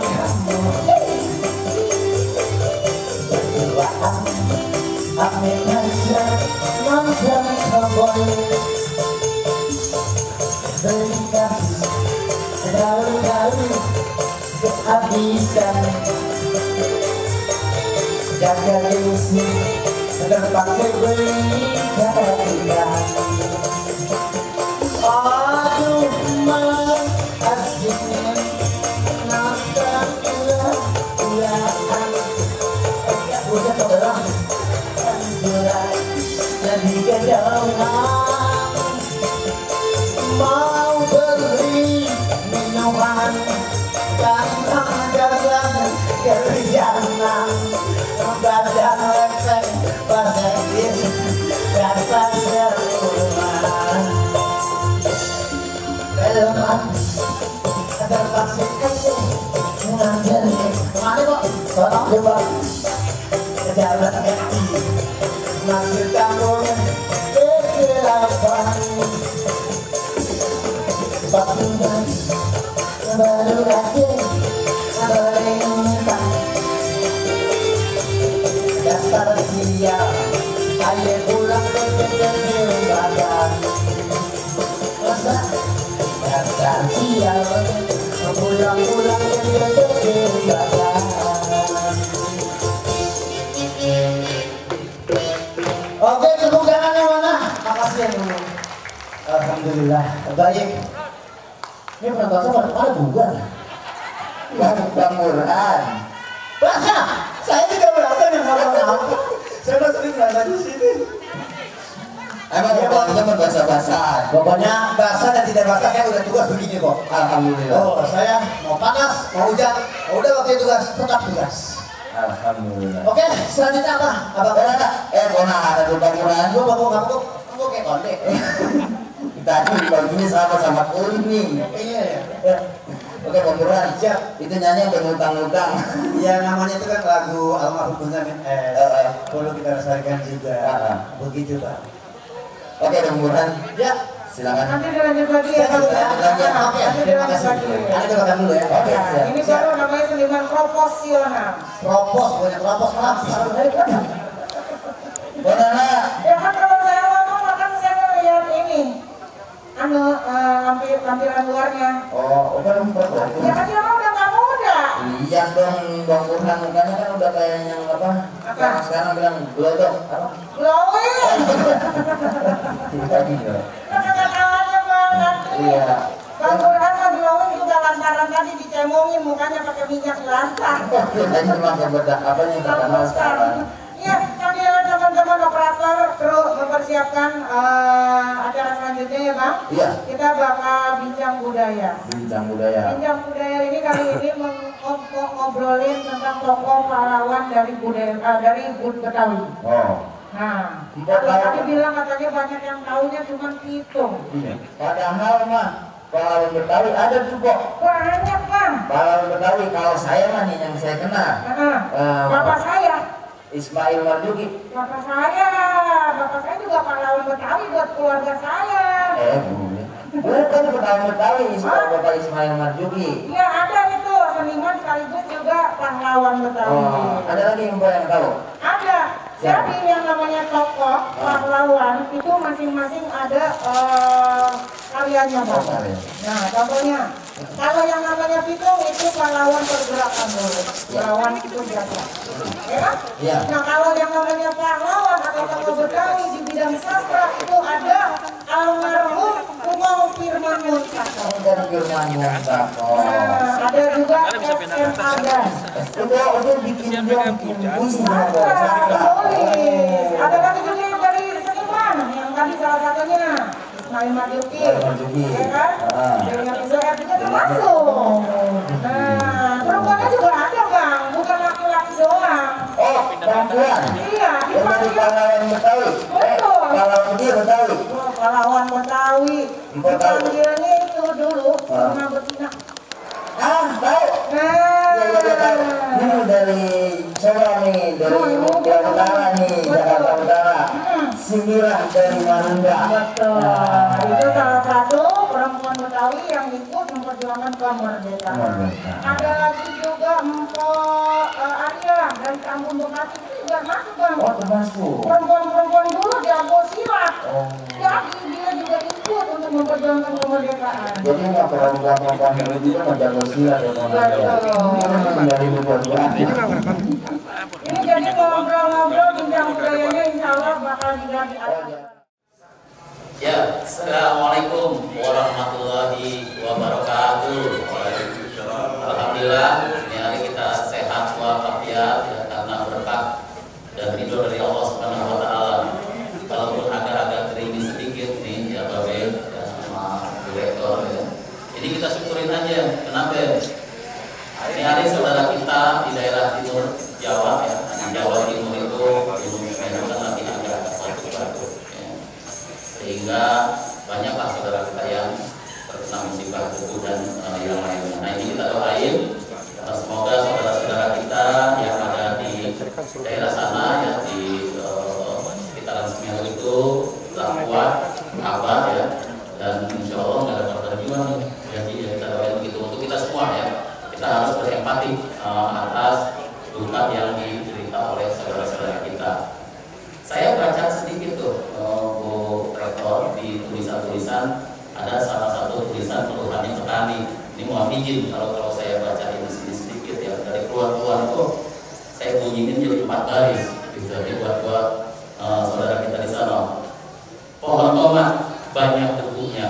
kamu berduaan amin aja mantan kebon berikan daun-daun kehabisan jaga isi terpaksa beli jadikan aduh malah asiknya nafas ulang-ulangan udah kebelah bulan jadi kejauhan mau beli minuman tanpa jalan kerjaan badan lepek pasetin rasa seruan kelemahan terpaksa kasih mengambil mana kok tolong coba jalan kaki masih kamu kegelapan Bapak baru aja berintang dasar sial ayo pulang ke jembatan masa dasar sial pulang-pulang ke jembatan. Oke, tepuk tangannya mana? Makasih ya dulu. Alhamdulillah baik. Ini penonton saya pada bubar. Bang Burhan. Bahasa, saya juga merasa yang ngomong. Saya udah sering merasa di sini. Emang bapaknya berbahasa-bahasa. Bapaknya bahasa dan tidak bahasa saya udah tugas begini kok. Alhamdulillah. Oh, saya mau panas, mau hujan, udah waktu tugas tetap tugas. Alhamdulillah. Oke, selanjutnya apa? Abang ada? Kona ada tuh Bang Burhan. Gua bawa kayak konde. Tadi baginya sama kuning. Iya ya. Oke Bang Burhan, siap. Itu nyanyi berhutang-hutang. Ya namanya itu kan lagu almarhum Benjamin perlu kita lestarikan juga. Begitu Pak. Oke Bang Burhan. Ya. Silakan. Nanti dilanjut lagi ya. Oke. Terima kasih. Nanti makan dulu ya. Oke. Ini baru namanya seniman proporsional. Banyak propos lapis. Bonana. Ya kan kalau saya ngomong makan saya lihat ini. Lampiran luarnya. Oh, bukan propos. Ya kan dia udah nggak muda. Iya dong, Bang Burhan mukanya kan udah kayak yang apa? Sekarang bilang glowing apa? Glowing. Kata-katanya banget. Iya. Bang Burhan mah glowing juga lantaran tadi dicemongin mukanya pakai minyak lantar. Ini cuma bedak apa yang terkenal sekarang. Iya, kami teman-teman operator kru mempersiapkan acara selanjutnya ya Bang. Iya. Kita bakal bincang budaya. Bincang budaya. Bincang budaya ini kali ini ngobrolin tentang tokoh pahlawan dari budaya dari Betawi. Oh. Nah, kalau tadi bilang katanya banyak yang tahunya cuma Pitung. Iya. Padahal mah pahlawan Betawi ada tuh kok. Banyak Bang. Pahlawan Betawi kalau saya mah nih yang saya kenal. Bapak saya. Ismail Marzuki. Bapak saya juga pahlawan Betawi buat keluarga saya. Bukan pahlawan Betawi, Bapak Ismail Marzuki. Iya ada itu seniman sekaligus juga pahlawan Betawi. Oh, ada lagi yang tahu? Ada. Jadi yang namanya tokoh pahlawan itu masing-masing ada karyanya Bang. Nah contohnya kalau yang namanya Pitung itu pahlawan pergerakan dulu. Pahlawan itu biasa. Ya? Iya. Nah kalau yang namanya pahlawan atau tokoh Betawi di bidang sastra itu ada almarhum Kumau Firman Muntako. Nah, ada juga S.M. Adan. Itu bikin puisi. Ada lagi juga yang dari seniman yang tadi salah satunya Ismail Marzuki, ya kan? Dari episode juga termasuk. Nah, perempuannya juga ada Bang, bukan laki-laki doang. Oh, perempuan. Iya, dipanggil pahlawan Betawi. Betul. Pahlawan dia Betawi. Pahlawan Betawi. Dipanggilnya itu dulu sama betina. Tahu. Ini dari Solo nih, dari Jakarta Utara nih, Jakarta Utara. Sindiran dari Marunda. Betul. Itu salah satu perempuan Betawi yang ikut memperjuangkan kemerdekaan. Kemerdekaan. Ada lagi juga Mpok Arya dari Kampung Bekasi itu juga masuk Bang. Oh, termasuk. Perempuan-perempuan dulu jago silat. Oh. Jadi dia juga ikut untuk memperjuangkan kemerdekaan. Jadi nggak perlu belakang dulu juga menjaga silat ya Mona. Betul. Menjadi kedua-duaan. Ini jadi ngobrol-ngobrol tentang budayanya insya Allah bakal diganti. Ya, assalamualaikum warahmatullahi wabarakatuh. Alhamdulillah, ini hari kita sehat walafiat ya, karena berkah dan ridho dari Allah Subhanahu Wa Taala. Walaupun agak-agak gerimis sedikit nih ya Babe ya, sama direktur ya. Ini kita syukurin aja. Kenapa? Ini hari saudara kita di daerah timur Jawa ya, di Jawa Timur itu Gunung Semeru kan lagi agak batu-batu ya. Sehingga banyaklah saudara kita yang terkena musibah debu dan yang lainnya. Nah ini kita doain semoga saudara-saudara kita yang ada di daerah sana ya di sekitaran Semeru itu tetap kuat, abah ya, dan insya Allah nggak ada korban jiwa nih. Jadi ya, kita doain begitu untuk kita semua ya. Kita harus berempati atas duka yang diderita oleh saudara-saudara kita. Saya baca sedikit tuh Bu Rektor di tulisan-tulisan ada salah satu tulisan keluhannya petani. Ini mohon izin kalau saya baca ini sedikit ya dari keluar-keluar itu saya bunyiin jadi 4 garis. Gitu. Jadi buat saudara kita di sana. Pohon tomat banyak debunya.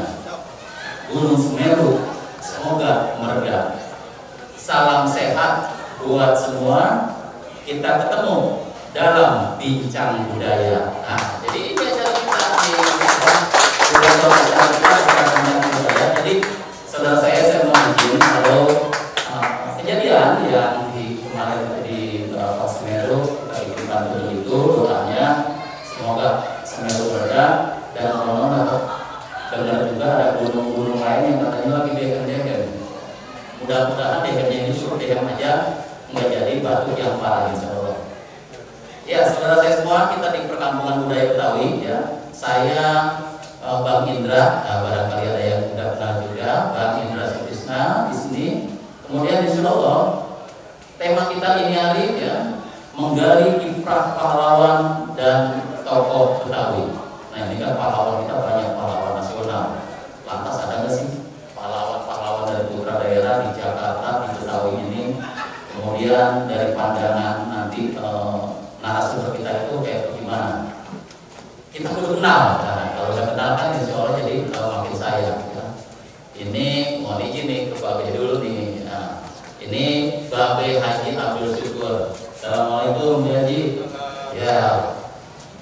Gunung Semeru semoga mereda. Salam sehat buat semua. Kita ketemu dalam bincang budaya. Nah, jadi ini acara kita di acara bincang budaya. Jadi saudara saya mau izin kalau kejadian yang di kemarin di Semeru di Bantul itu doanya semoga Semeru berada dan konon atau benar juga ada gunung-gunung lain yang katanya lagi dehem-dehem. Mudah-mudahan dehemnya ini suruh dehem aja, nggak jadi batu yang parah insya Allah. Ya, saudara saya semua, kita di perkampungan budaya Betawi ya. Saya Bang Indra, barangkali ada yang sudah kenal juga, Bang Indra Sutisna di sini. Kemudian insya Allah tema kita ini hari ya menggali kiprah pahlawan dan tokoh Betawi. Nah ini kan pahlawan kita banyak pahlawan nasional. Lantas ada nggak sih pahlawan-pahlawan dari putra daerah di Jakarta di Betawi ini? Kemudian dari pandangan nanti narasumber kita itu kayak gimana? Kita perlu kenal. Nah, kalau udah kenal kan insya Allah jadi makin sayang. Ya. Ini mohon izin nih ke Babe dulu nih. Nah, ini Babe Haji Abdul Syukur. Assalamualaikum Ya Haji. Ya,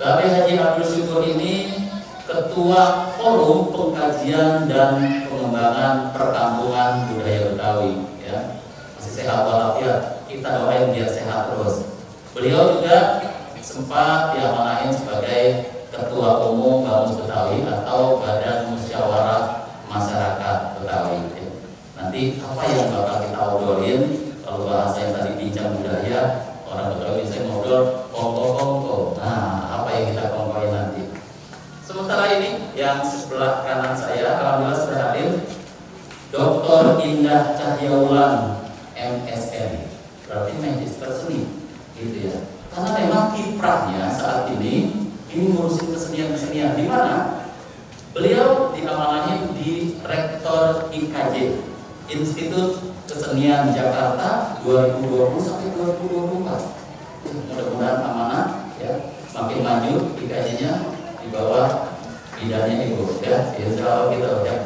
Babe Haji Abdul Syukur ini Ketua Forum Pengkajian dan Pengembangan Perkampungan Budaya Betawi. Ya, masih sehat walafiat. Kita doain biar sehat terus. Beliau juga sempat diamanahin sebagai Ketua Umum Bamus Betawi atau Badan Musyawarah Masyarakat Betawi. Nanti apa yang bakal kita obrolin? Kalau bahasa yang tadi bincang budaya, orang Betawi bisa ngobrol kongko-kongko. Nah, apa yang kita kongkoin nanti? Sementara ini yang sebelah kanan saya, alhamdulillah sudah hadir Dr. Indah Cahyaulan MSN, berarti magister seni. Gitu ya. Karena memang kiprahnya saat ini ngurusin kesenian-kesenian di mana beliau diamanahi di Rektor IKJ Institut Kesenian Jakarta 2020 sampai 2024. Mudah-mudahan amanah ya, makin maju IKJ-nya di bawah bidannya Ibu ya. Insya Allah gitu ya.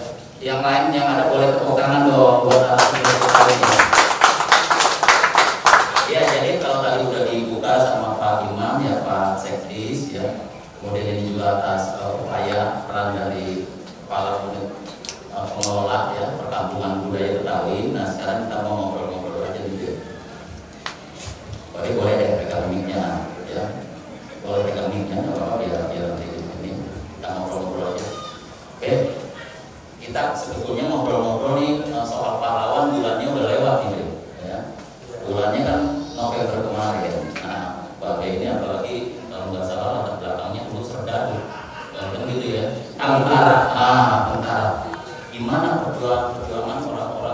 Yang lain yang ada boleh tepuk tangan dong buat atas. Ya, jadi kalau tadi udah dibuka sama Pak Imam ya, Pak Sekdis ya. Kemudian ini juga atas upaya peran dari kepala unit pengelola ya perkampungan budaya Betawi. Nah sekarang kita mau ngobrol-ngobrol aja gitu. Boleh deh pegang mic-nya ya. Boleh pegang mic-nya nggak apa-apa biar nanti ini kita ngobrol-ngobrol aja. Oke. Kita sebetulnya ngobrol-ngobrol nih soal pahlawan bulannya udah lewat nih ya. Bulannya kan November kemarin. Nah, Babe ini apalagi kalau nggak salah latar belakangnya dulu Serdadu, kan gitu ya. Antara, gimana perjuangan orang-orang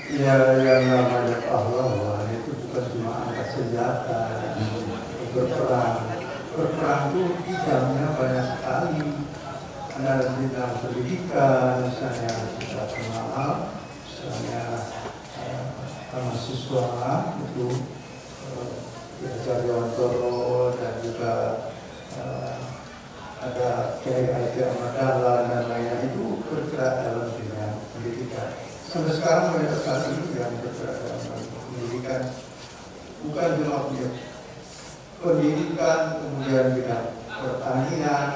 Ya, yang namanya pahlawan itu bukan cuma angkat senjata, berperang. Berperang itu bidangnya banyak sekali. Ada bidang pendidikan, misalnya kita kenal, misalnya mahasiswa itu diajari Wantoro dan juga ada Kiai Haji Ahmad Dahlan dan lainnya itu bergerak dalam bidang pendidikan. Sampai sekarang banyak sekali yang bergerak dalam pendidikan, bukan cuma pendidikan, kemudian bidang pertanian,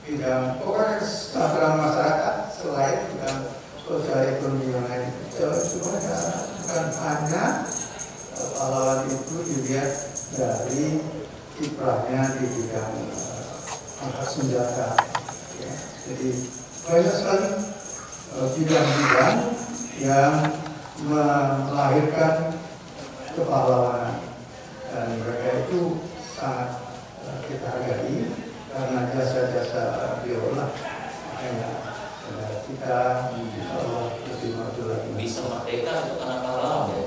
bidang pokoknya kesejahteraan masyarakat selain bidang sosial ekonomi yang lain. Sebenarnya bukan hanya pahlawan itu dilihat dari kiprahnya di bidang angkat senjata. Ya. Jadi banyak sekali bidang-bidang yang melahirkan kepahlawanan dan mereka itu sangat kita hargai karena jasa-jasa beliau lah. Makanya kita insya Allah lebih maju lagi. Bisa merdeka itu karena pahlawan ya?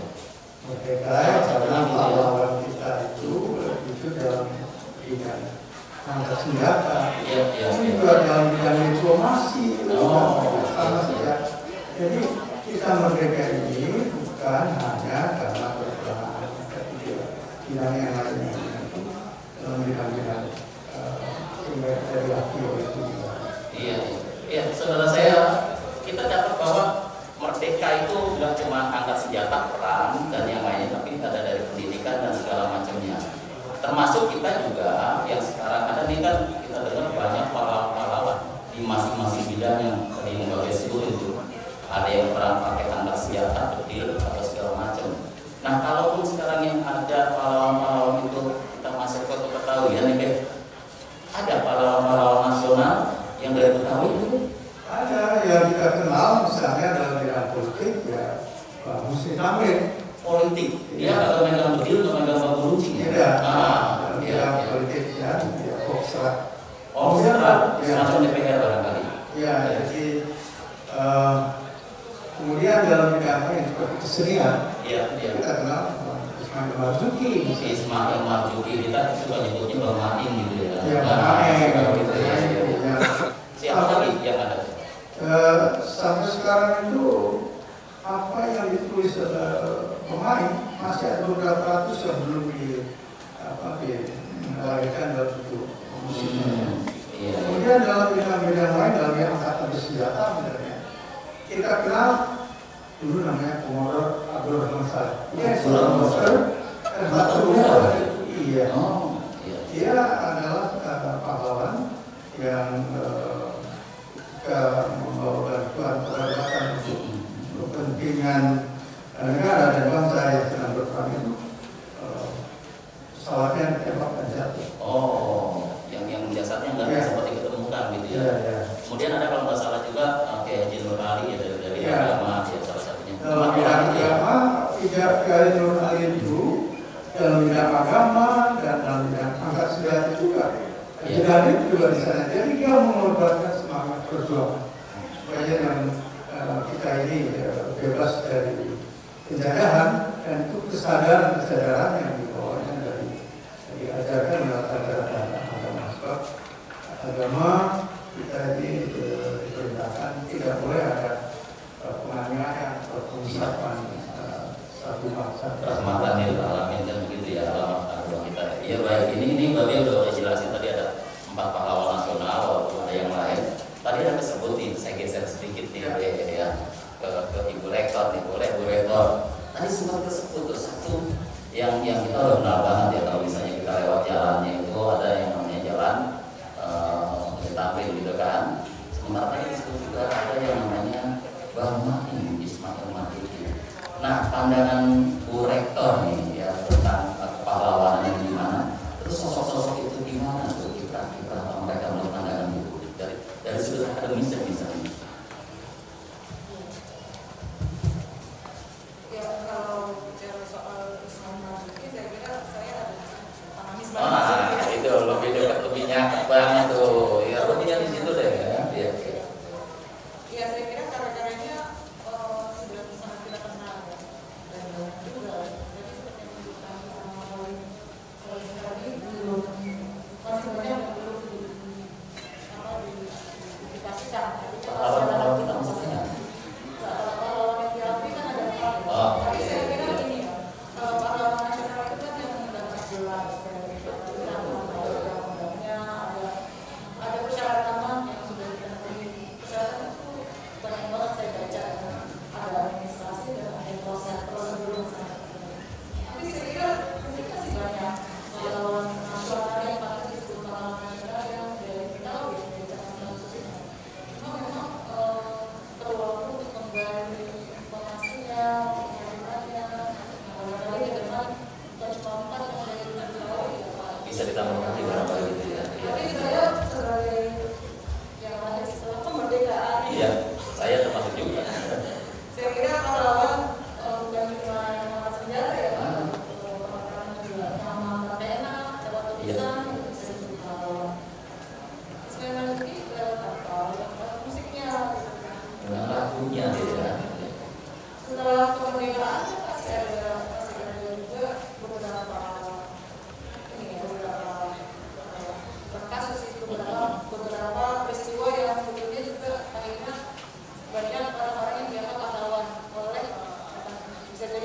Merdeka karena pahlawan kita itu dalam bidang angkat senjata, juga dalam bidang diplomasi, sama saja. Jadi kita merdeka ini bukan hanya karena perperangan, tapi bidang yang lainnya itu dalam bidang-bidang sehingga kita diakui oleh dunia. Iya, saudara saya, kita dapat bahwa merdeka itu bukan cuma angkat senjata perang dan yang lainnya, tapi ada dari pendidikan dan segala macamnya. Termasuk kita juga yang sekarang ada nih kan kita dengar banyak pahlawan di masing-masing bidang yang tadi Mbak sebut itu. Ada yang perang pakai angkat senjata, petir atau segala macam. Nah, kalaupun sekarang yang ada pahlawan-pahlawan itu kita masuk ke Betawi ya nih, ada pahlawan-pahlawan nasional yang dari Betawi itu? Ada yang kita kenal misalnya dalam bidang politik ya Pak Husni Tamrin. Politik, dia kalau megang petir atau megang bambu runcing ya? Tidak, dalam bidang politik ya, Foxtrot. Semacam DPR barangkali. Ya, jadi kemudian dalam bidang lain seperti kesenian, kita kenal Ismail Marzuki. Ismail Marzuki kita suka nyebutnya Bang Main gitu ya. Ya, Bang Main. Siapa lagi yang ada? Sampai sekarang itu apa yang ditulis pemain masih ada beberapa ratus yang belum dilahirkan dalam bentuk musiknya. Kemudian dalam bidang-bidang lain, dalam yang angkatan bersenjata misalnya, kita kenal dulu namanya Komodor Abdul Rahman Saleh. Iya. Dia adalah pahlawan yang membawa bantuan peralatan untuk kepentingan negara dan bangsa yang sedang berperang itu pesawatnya ditembak dan jatuh. Yang jasadnya nggak sempat diketemukan gitu ya. Kemudian ada kalau nggak salah juga kayak Haji Nur Ali ya dari agama ya salah satunya. Dalam bidang agama, Haji Nur Ali itu dalam bidang agama dan dalam bidang angkat senjata juga. Haji itu juga di sana. Jadi dia mengorbankan semangat perjuangan supaya yang kita ini bebas dari penjajahan dan itu kesadaran yang dibawanya dari diajarkan lewat ajaran agama. Sebab agama kita ini diperintahkan tidak boleh ada penganiayaan atau pengusapan satu bangsa. Rahmatan lil alamin kan begitu ya alamat agama kita. Iya baik, ini Bapak udah jelasin tadi ada 4 pahlawan nasional walaupun ada yang lain. Tadi ada sebutin, saya geser sedikit nih ya ke Ibu Rektor nih, boleh Bu Rektor. Tadi sempat tersebut satu yang kita udah kenal banget ya kalau misalnya kita lewat jalannya itu ada yang namanya jalan Tamrin gitu kan. Sementara tadi disebut juga ada yang namanya Bang Main Ismail Marzuki. Nah, pandangan Bu Rektor nih ya tentang kepahlawanan di mana, terus sosok-sosok itu gimana tuh kita mereka menurut pandangan itu dari sudut akademis dan misalnya. Ya kalau bicara soal Ismail Marzuki, saya kira saya ada paham Ismail Marzuki. Itu lebih dekat lebih nyakit banget tuh. Ya lebihnya di situ deh ya. Ya saya kira karya-karyanya sudah sangat kita kenal.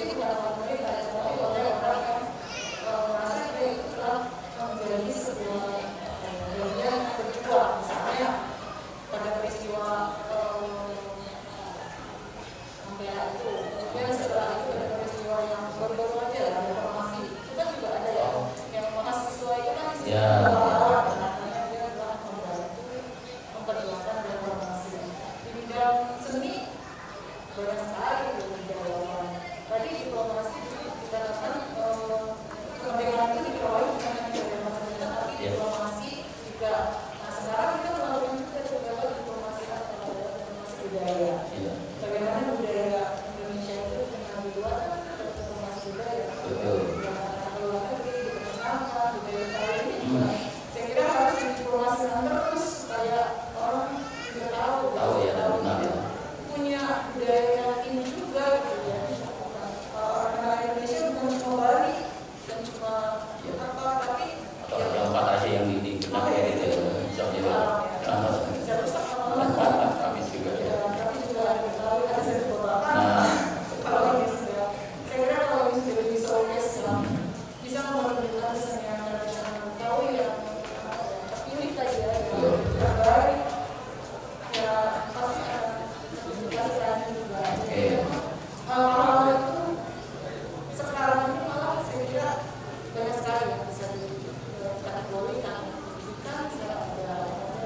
itu harapan mereka, tapi oleh orang yang merasa dia itu telah menjadi sebuah bagian berjuang, misalnya pada peristiwa Ampera itu, kemudian setelah itu ada peristiwa yang baru-baru aja ya, reformasi, itu kan juga ada yang mahasiswa itu kan memperjuangkan reformasi di bidang seni banyak sekali kebijakan. Tadi diplomasi dikatakan kemerdekaan itu diperoleh bukan hanya dari reformasi tapi diplomasi juga. Nah sekarang kita melakukan juga beberapa diplomasi budaya. Bagaimana budaya Indonesia itu dengan luar diplomasi budaya. Luar negeri, apa budaya Thailand ini juga. Saya kira harus diplomasi terus supaya orang juga tahu ya, dan benar ya. Punya budaya ini juga gitu ya. Orang Indonesia bukan cuma Bali dan cuma apa tapi atau yang empat aja yang dikenal ya itu misalnya kami juga ya. Kami juga ada satu beberapa. Kalau ini sudah, saya kira kalau ini sudah bisa bisa memperkenalkan kesenian tradisional Betawi yang terpilih tadi ya, yang terbaik. Ya pasti akan dikasihkan juga. Hal itu sekarang ini malah saya kira banyak sekali yang bisa dikategorikan. Kan tidak ada.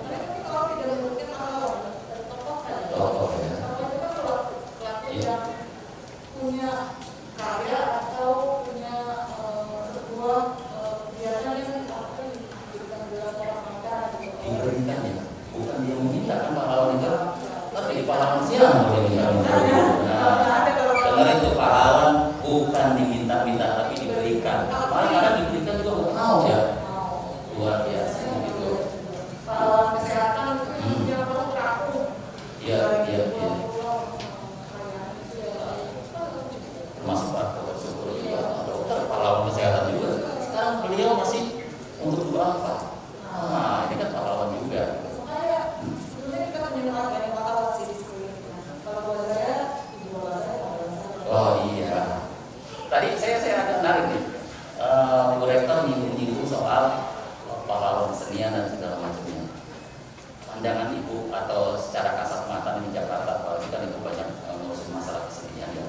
Tapi kalau tidak mungkin kalau dari tokoh kan, kalau itu kan pelaku yang punya karya atau punya sebuah kegiatan yang dilakukan diberikan gelar kehormatan. Diberikan ya, bukan dia meminta kan pahlawan negara, tapi di pahlawan siang boleh minta. Dengar itu pahlawan bukan diminta-minta tapi diberikan. Kadang-kadang diberikan juga bukan mau ya. Luar biasa gitu. Pahlawan kesehatan itu dia perlu kaku. Iya. Termasuk Pak Syukur juga, dokter pahlawan kesehatan juga. Sekarang beliau masih untuk berapa? Nah, ini kan pahlawan juga. Makanya sebenarnya kita menyenangkan banyak pahlawan sih di sekeliling kita. Kalau buat saya, ibu bapak saya pahlawan saya. Oh iya. Tadi saya agak menarik nih. Bu Rektor menyinggung soal pahlawan kesenian dan segala macamnya. Pandangan Ibu atau secara kasat mata di Jakarta, apalagi kan Ibu banyak ngurusin masalah kesenian ya.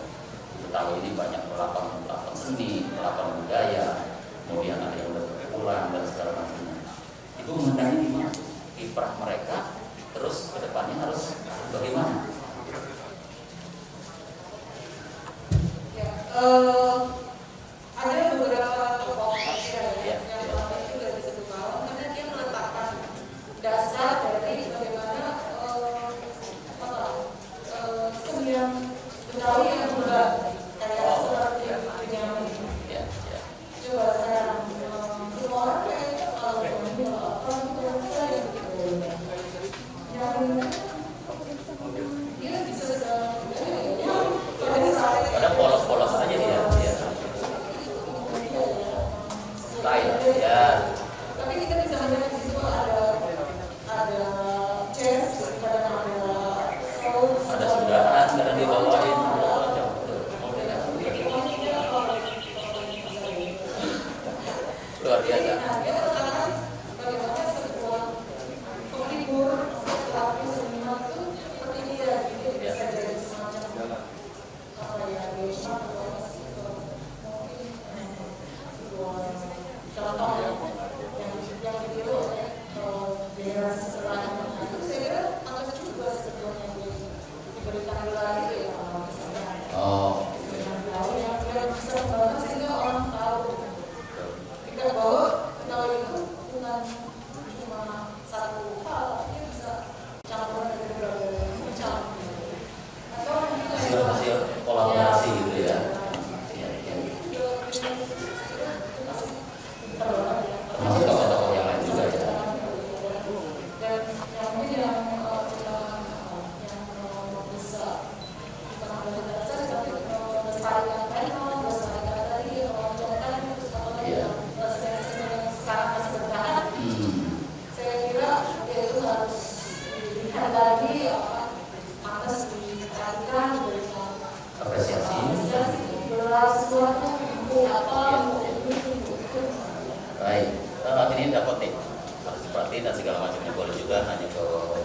Ibu tahu ini banyak pelakon seni, pelakon budaya, kemudian ada yang berpulang dan segala macamnya. Ibu memandangnya gimana? Kiprah mereka, terus kedepannya harus bagaimana? Ada beberapa tokoh yang selama ini sudah disebut pahlawan karena dia meletakkan dasar dari bagaimana kesenian Betawi yang berat kayak seperti Benyamin. Coba sekarang semua orang kayaknya kalau apa saya yang dia bisa Ada polos-polos aja dia. Lain ya. Tapi kita bisa melihat di situ ada jazz, ada soul, Ada sudahan, kadang dia bawain. Luar biasa. dia mengatakan bagaimana sebuah penghibur pelaku seniman itu seperti dia bisa jadi semacam apa ya geisha atau mungkin sebuah contoh yang ditiru oleh generasi setelahnya. Itu saya kira pantas juga sebetulnya diberikan gelar itu ya kalau misalnya yang bisa membangun sehingga orang tahu bahwa Betawi itu bukan cuma satu hal, dia bisa campur dari berbagai macam. Atau Hasil kolaborasi gitu ya. Termasuk tokoh-tokoh yang lain juga ya. Dan yang mungkin yang bisa kita melestarikan teknologi, melestarikan sesuatu buku apa Baik, ini dapat nih seperti dan segala macamnya boleh juga, hanya ke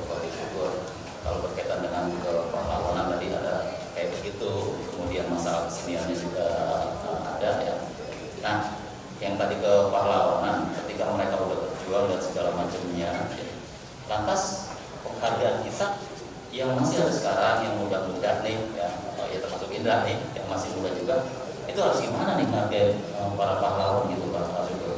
politik syukur. Kalau berkaitan dengan kepahlawanan tadi ada kayak begitu, kemudian masalah keseniannya juga ada ya. Nah, yang tadi kepahlawanan ketika mereka udah berjuang dan segala macamnya, lantas penghargaan kita yang masih ada sekarang yang muda-muda nih ya, ya termasuk Indra nih yang masih muda juga, itu harus gimana nih menghargai para pahlawan gitu Pak Syukur?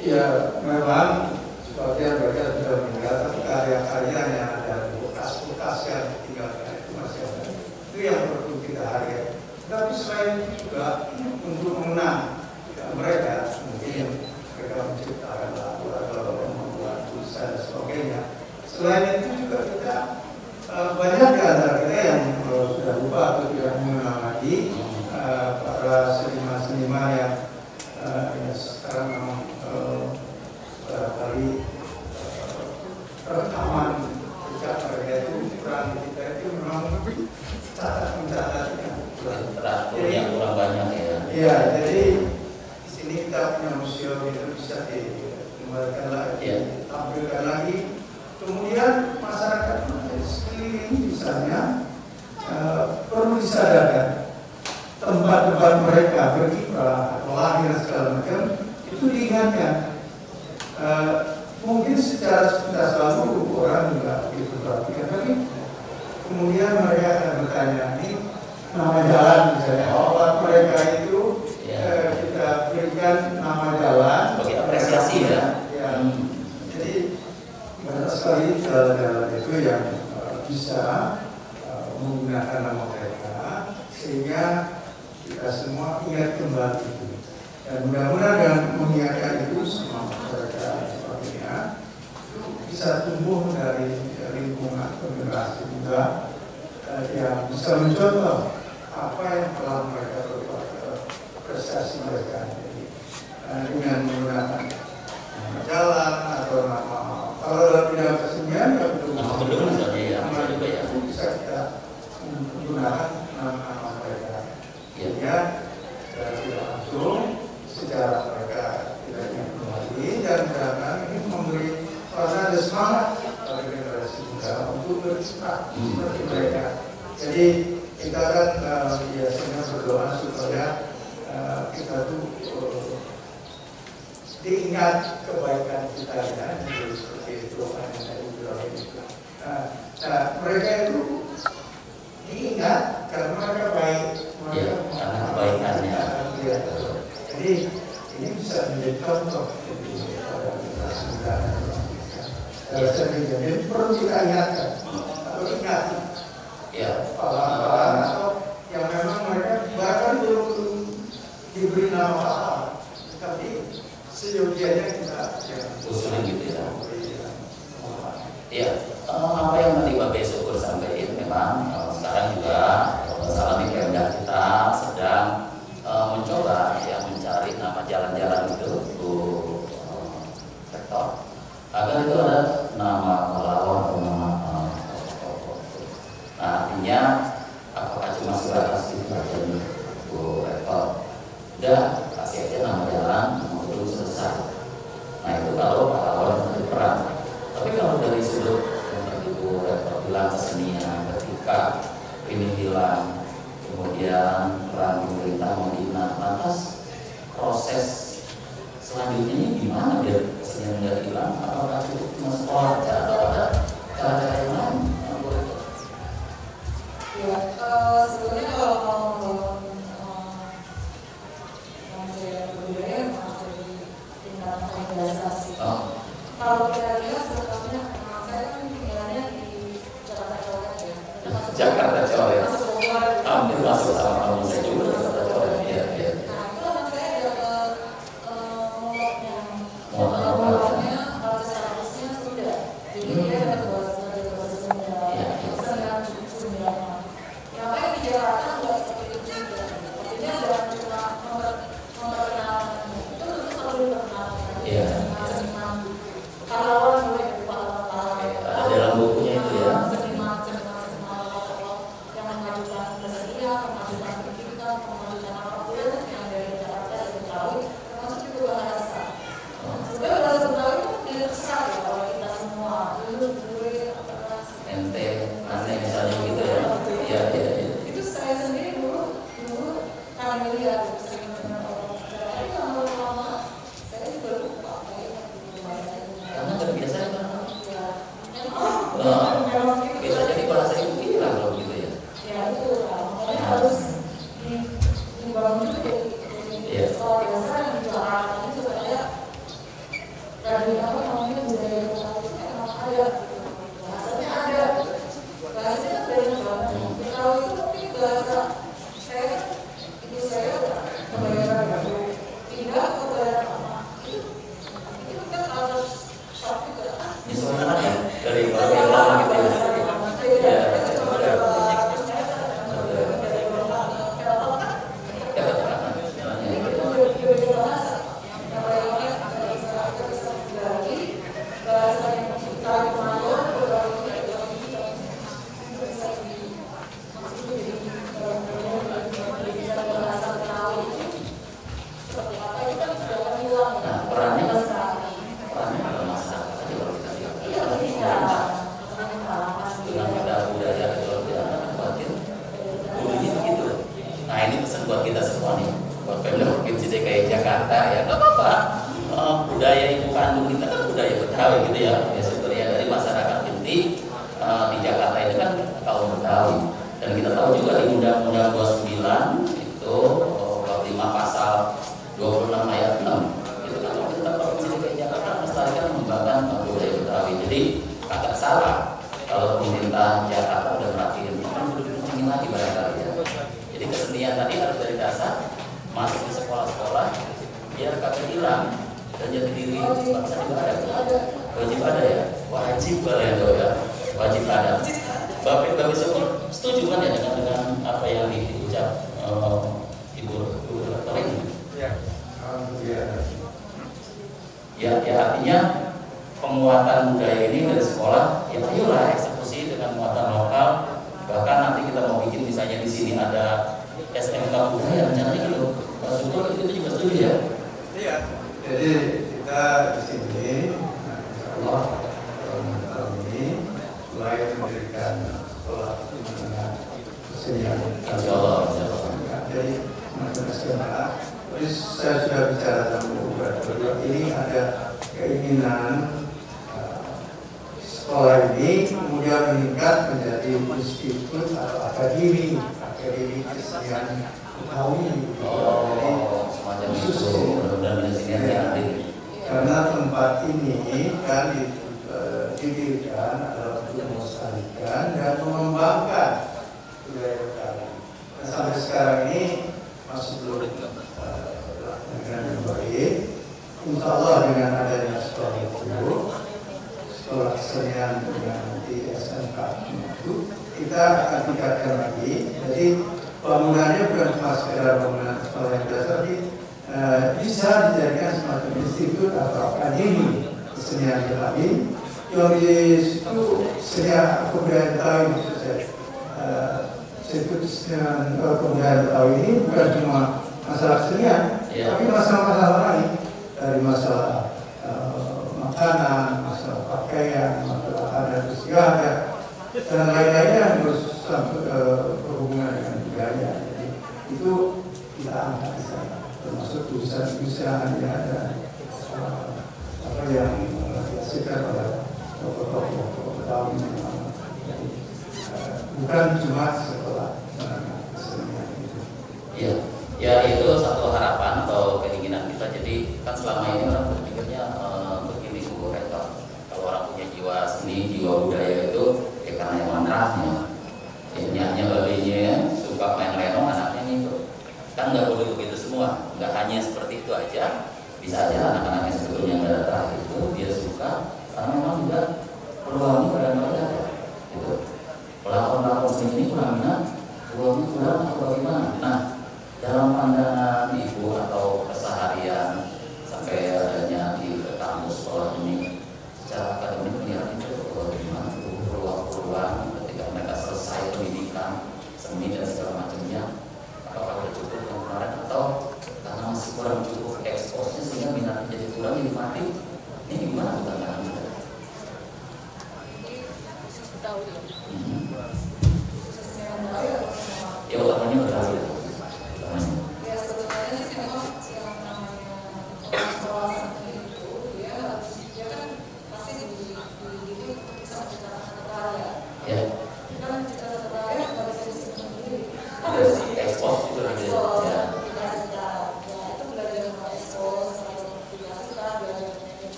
Ya memang sebagian mereka sudah meninggal, tapi karya-karyanya dan bekas-bekas yang ditinggalkan itu masih ada. Itu yang perlu kita hargai. Tapi selain itu juga untuk mengenang mereka, mungkin mereka menciptakan lagu atau membuat tulisan dan sebagainya. Selain itu juga kita banyak di antara kita yang sudah lupa atau tidak mengenal lagi para seniman-seniman yang sekarang memang barangkali rekaman jejak mereka itu kurang, kita itu memang mencatatnya yang kurang banyak ya. Iya, jadi di sini kita punya museum itu bisa dikembalikan lagi, tampilkan lagi. Kemudian masyarakat sekeliling misalnya perlu disadarkan tempat-tempat mereka berkiprah atau lahir segala macam itu diingatkan. Mungkin secara sepintas lalu orang juga begitu perhatikan, tapi kemudian mereka akan bertanya, ini nama jalan misalnya, mereka itu kita berikan nama jalan sebagai apresiasi ya. Jadi banyak sekali jalan-jalan itu yang bisa menggunakan nama mereka sehingga kita semua ingat kembali itu. Dan mudah-mudahan dengan mengingatkan itu semua mereka sebagainya itu bisa tumbuh dari lingkungan generasi muda yang bisa mencontoh apa yang telah mereka berbuat, prestasi mereka. Jadi, dengan menggunakan nama jalan atau nama, kalau dalam bidang kesenian ya gedung misalnya ya, itu bisa kita menggunakan nama mereka. Ya, tidak langsung secara mereka tidak ingin kembali dan karena ini memberi karena ada semangat pada generasi muda untuk bercita seperti mereka. Jadi kita kan biasanya berdoa supaya kita tuh diingat kebaikan kita ya, seperti itu mereka itu diingat karena mereka baik, mereka karena kebaikannya. Jadi ini bisa menjadi contoh pada generasi muda. Jadi perlu kita ingatkan atau ingat pahlawan atau yang memang mereka bahkan belum diberi nama pahlawan, tapi seyogianya kita usulin gitu ya. Iya, apa yang tadi Pak Syukur sampaikan memang sekarang juga salah ini Pemda kita sedang mencoba ya mencari nama jalan-jalan itu rektor agar itu ada nama pahlawan atau nama nah, artinya apakah cuma sebatas itu aja nih Bu rektor udah kasih aja nama jalan untuk selesai. Nah itu kalau pahlawan berperan. Tapi kalau dari sudut yang Ibu rektor bilang kesenian ketika ini hilang, kemudian peran pemerintah membina, lantas proses selanjutnya ini gimana biar kesenian nggak hilang? Apakah cukup cuma sekolah aja atau ada cara yang lain? Ya, sebenarnya kalau mau mengajar budaya harus dari tingkat organisasi. Kalau kita lihat sebetulnya saya kan tinggalnya di Jakarta Coret ya. Jakarta Coret. Hampir masuk sama kamu saya juga Jakarta Coret. Iya. Nah itu anak saya dapat mulutnya artis-artisnya sudah. Jadi dia dapat bahasa Sunda, kesenian Sunda. Yang lain di Jakarta nggak seperti itu juga. Artinya bukan cuma memperkenalkan itu selalu diperkenalkan. Pahlawan mulai dari pahlawan. Ada dalam bukunya itu ya. Seniman yang memajukan kesenian, memajukan pendidikan, sering dengan orang. Tapi lama-lama saya juga lupa Karena terbiasa kan. memang Bisa jadi bahasa ibu hilang kalau gitu ya. ya itu makanya harus dibangun juga jadi sekolah dasar yang di Jakarta ini supaya dari apa namanya budaya lokal itu emang ada bahasanya ada bahasanya kan banyak banget. Kalau itu mungkin bahasa saya ibu saya kebanyakan baru pindah ke daerah lama itu kan harus shock juga. Misalnya ya dari bahasa lama gitu ya. Ya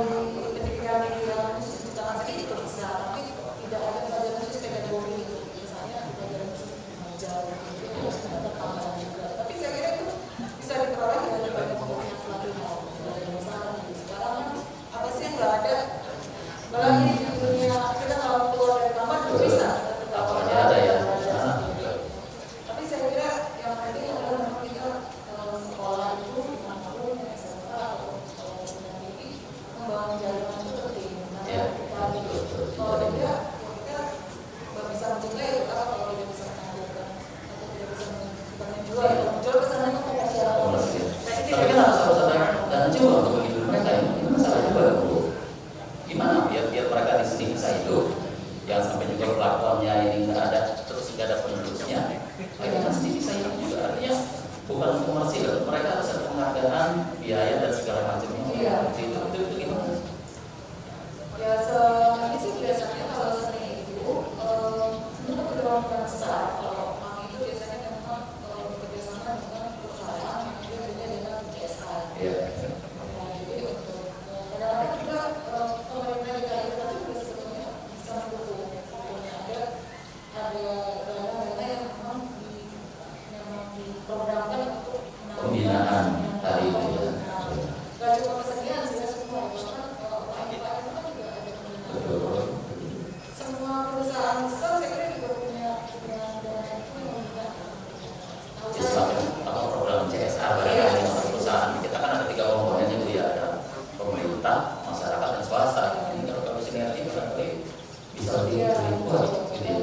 pendidikan yang secara sendiri itu bisa, tapi tidak ada pelajaran khusus pedagogi itu. Misalnya pelajaran khusus mengajar itu harus ada tambahan juga. Tapi saya kira itu bisa diperoleh dari banyak pemberian pelatihan dari misalnya sekarang apa sih yang nggak ada? Apalagi di dunia kita kalau keluar dari kamar juga bisa. Apalagi ada ya. Tapi saya kira yang penting adalah memang kita sekolah itu maupun SMA atau tinggi membangun jaringan itu penting. Kalau tidak, kita nggak bisa mencintai itu kalau tidak bisa mengajarkan atau tidak bisa menjual. Menjual kesannya kayak siapa? Tapi kan harus ada dan juga untuk menghibur mereka ini masalah juga Bu. Gimana biar mereka di sini bisa hidup? Jangan sampai juga pelakuannya ini nggak ada terus nggak ada penerusnya. Mereka pasti bisa hidup juga. Artinya bukan komersil, mereka harus ada penghargaan, biaya dan segala macamnya. Iya. Itu gimana? Ya ini sih biasanya kalau seni itu untuk kedua besar. Kalau kami itu biasanya memang bekerjasama dengan perusahaan yang berbeda dengan PSA. Iya. Jadi untuk kadang-kadang juga pemerintah DKI itu juga sebetulnya bisa mendukung. Ada dana yang memang diprogramkan untuk Pembinaan tadi itu ya. Gak cuma kesenian sih semua. Semua perusahaan besar saya kira juga punya dana itu yang Apa program CSR barangkali perusahaan kita kan ada 3 komponen itu ya, ada pemerintah, masyarakat dan swasta. Ini kalau sinergi barangkali bisa lebih kuat gitu ya.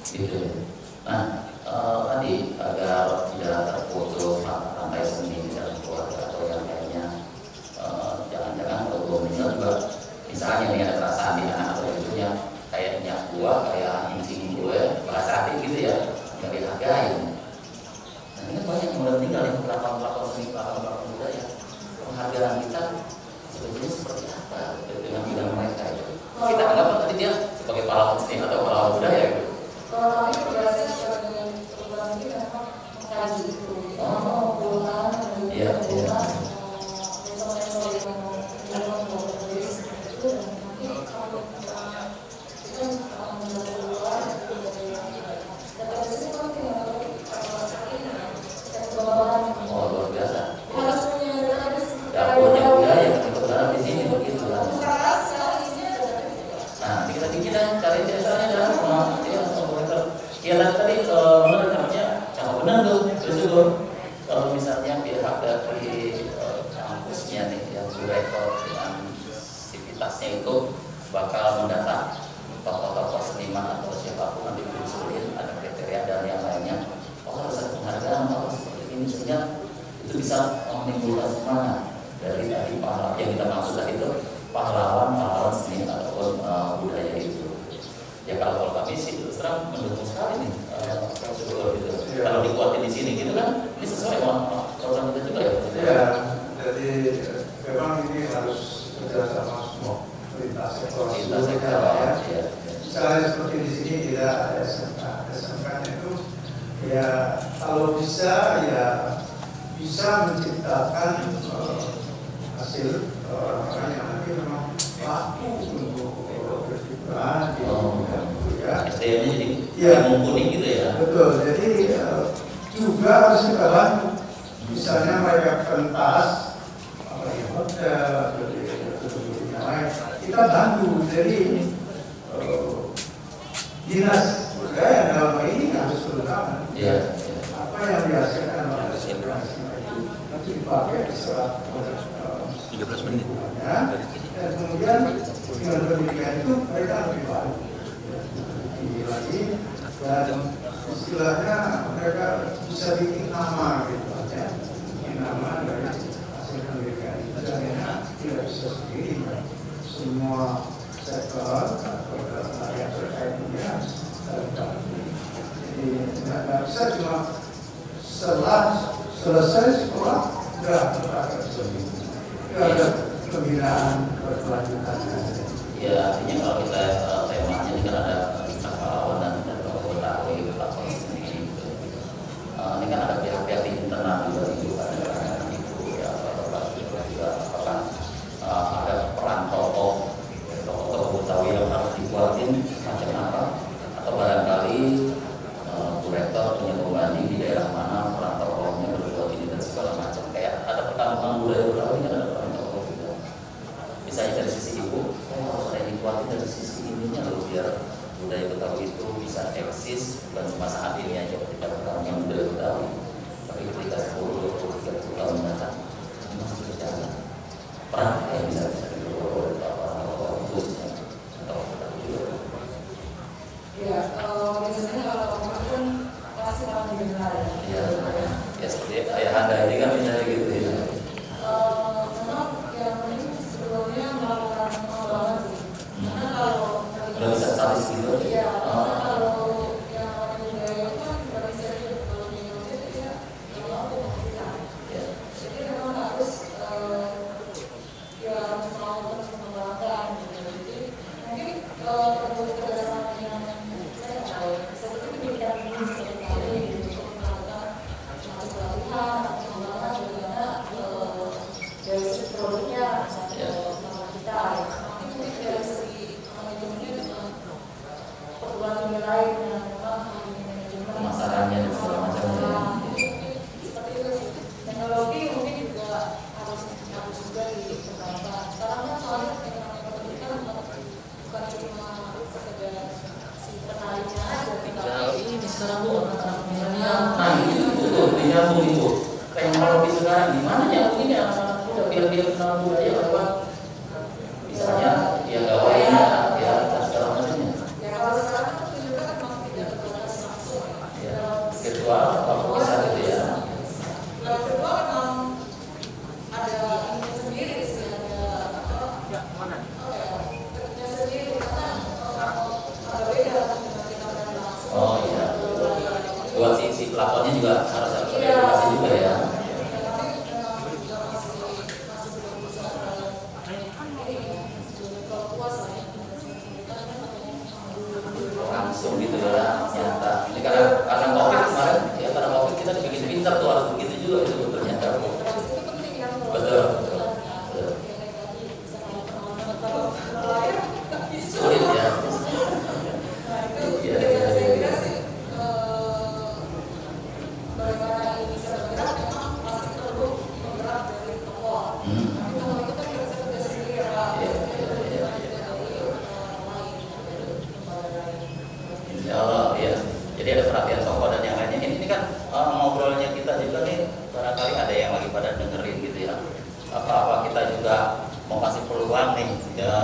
Gitu. Nah tadi agar tidak terputus rantai seni dalam keluarga atau yang lainnya, jangan-jangan kalau meninggal juga misalnya nih ada perasaan di anak atau ibunya kayaknya gua kayak insting gue merasa hati gitu ya nggak dihargain. Nah ini banyak yang udah meninggal yang pelakon seni pelakon budaya. Penghargaan kita sebetulnya seperti apa dengan bidang mereka itu? Kita anggap tadi dia sebagai pahlawan seni atau pahlawan budaya gitu. Kalau kami berhasil dengan program ini memang mengkaji itu. Bulan, Iya. Oh luar biasa. Ya punya budaya yang kebetulan di sini begitu lah. Nah kita cari ceritanya dan kita tadi menurut namanya jangan benar tuh terus kalau misalnya pihak dari kampusnya nih yang direktur dengan aktivitasnya itu bakal mendata tokoh-tokoh seniman atau siapapun nanti disuruhin ada kriteria dan yang lainnya. Oh harus ada penghargaan atau seperti ini sehingga itu bisa menimbulkan semangat dari tadi pahlawan yang kita maksud tadi itu pahlawan seni ataupun budaya itu. Ya kalau kami sih terus terang mendukung sekali nih gitu. Kalau dikuatin di sini gitu kan ini sesuai sama program kita juga ya. Iya, jadi memang ini harus kerjasama semua lintas sektor ya. Misalnya seperti di sini tidak ada SMK-nya itu ya kalau bisa ya bisa menciptakan hasil orang-orang yang nanti memang laku untuk berkiprah di bidang budaya. SDM-nya jadi Iya. mumpuni gitu ya. Betul, jadi juga harus kita bantu. Misalnya mereka pentas, apalagi hotel, yang lain, kita bantu. Jadi dinas budaya dalam hal ini harus terutama. Iya. Apa yang dihasilkan oleh generasi itu nanti dipakai di serat 13 menit. Dan kemudian dengan pendidikan itu mereka lebih baik. Lagi dan istilahnya mereka bisa bikin nama gitu aja, bikin nama dari hasil pendidikan itu dan tidak bisa sendiri. Semua sektor atau yang terkaitnya jadi nggak bisa cuma setelah selesai sekolah nggak ada pembinaan berkelanjutan. Ya artinya kalau kita temanya ini kan ada pahlawan dan tokoh Betawi, platform seni gitu. Ini kan ada pihak-pihak di internal juga itu ada ibu ya bapak juga apakah ada dikuatin dari sisi ininya loh, biar budaya Betawi itu bisa eksis bukan cuma saat ini aja ketika berkembang budaya Betawi, tapi ketika 10-20-30 tahun mendatang masih berjalan. Perang yang bisa dilakukan oleh orang-orang khususnya atau Betawi juga. Ya, biasanya kalau orang pun pasti akan mendengar ya. Ya seperti ayah anda ini kan misalnya gitu ya. Memang yang penting sebelumnya melakukan pengembangan sih. Karena kalau Udah bisa status gitu? Iya, karena kalau yang orang budaya itu kan nggak bisa hidup kalau di Indonesia dia nggak mampu kita. Jadi memang harus ya harus mau terus mengembangkan gitu. Jadi mungkin perlu kerjasama dengan saya nggak tahu. Seperti pendidikan ini seperti tadi gitu untuk melakukan semacam pelatihan atau pengembangan bagaimana dari segi produknya misalnya sama kita. Mungkin dari segi manajemennya dengan perguruan tinggi lain yang memang manajemen Pemasarannya dan segala macamnya. Seperti itu sih. Teknologi mungkin juga harus juga dikembangkan. Sekarang kan soalnya teknologi kan bukan cuma sekedar si penarinya aja. Tinggal ini sekarang tuh anak-anak milenial. Nah itu tuh nyambung itu. Kayak teknologi sekarang gimana nyambung ini anak-anak muda biar dia kenal budaya lewat misalnya ya gawainya ya dan segala macamnya. Ya kalau sekarang itu juga memang tidak terbatas langsung. Ya virtual apa bisa gitu ya. Kalau kedua memang ada ini sendiri sih, ada triknya sendiri karena ada beda dengan kita main langsung. Oh iya. Buat si pelakonnya juga harus edukasi juga ya. Tapi memang juga masih belum bisa kalau puas lah ya. Langsung gitu ya nyata. Ini karena COVID kemarin ya karena COVID kita dibikin pintar tuh harus begitu juga itu ternyata. Itu penting ya. Betul. Sulit ya. Nah itu saya kira sih bagaimana ini bisa bergerak memang pasti perlu bergerak dari tokoh. Tapi kalau itu kan kita bisa kerja sendiri ya Pak. Insya Allah ya. Jadi ada perhatian tokoh dan yang lainnya. Ini kan ngobrolnya kita juga nih barangkali ada yang lagi pada dengerin gitu ya. Apa-apa kita juga mau kasih peluang nih ya.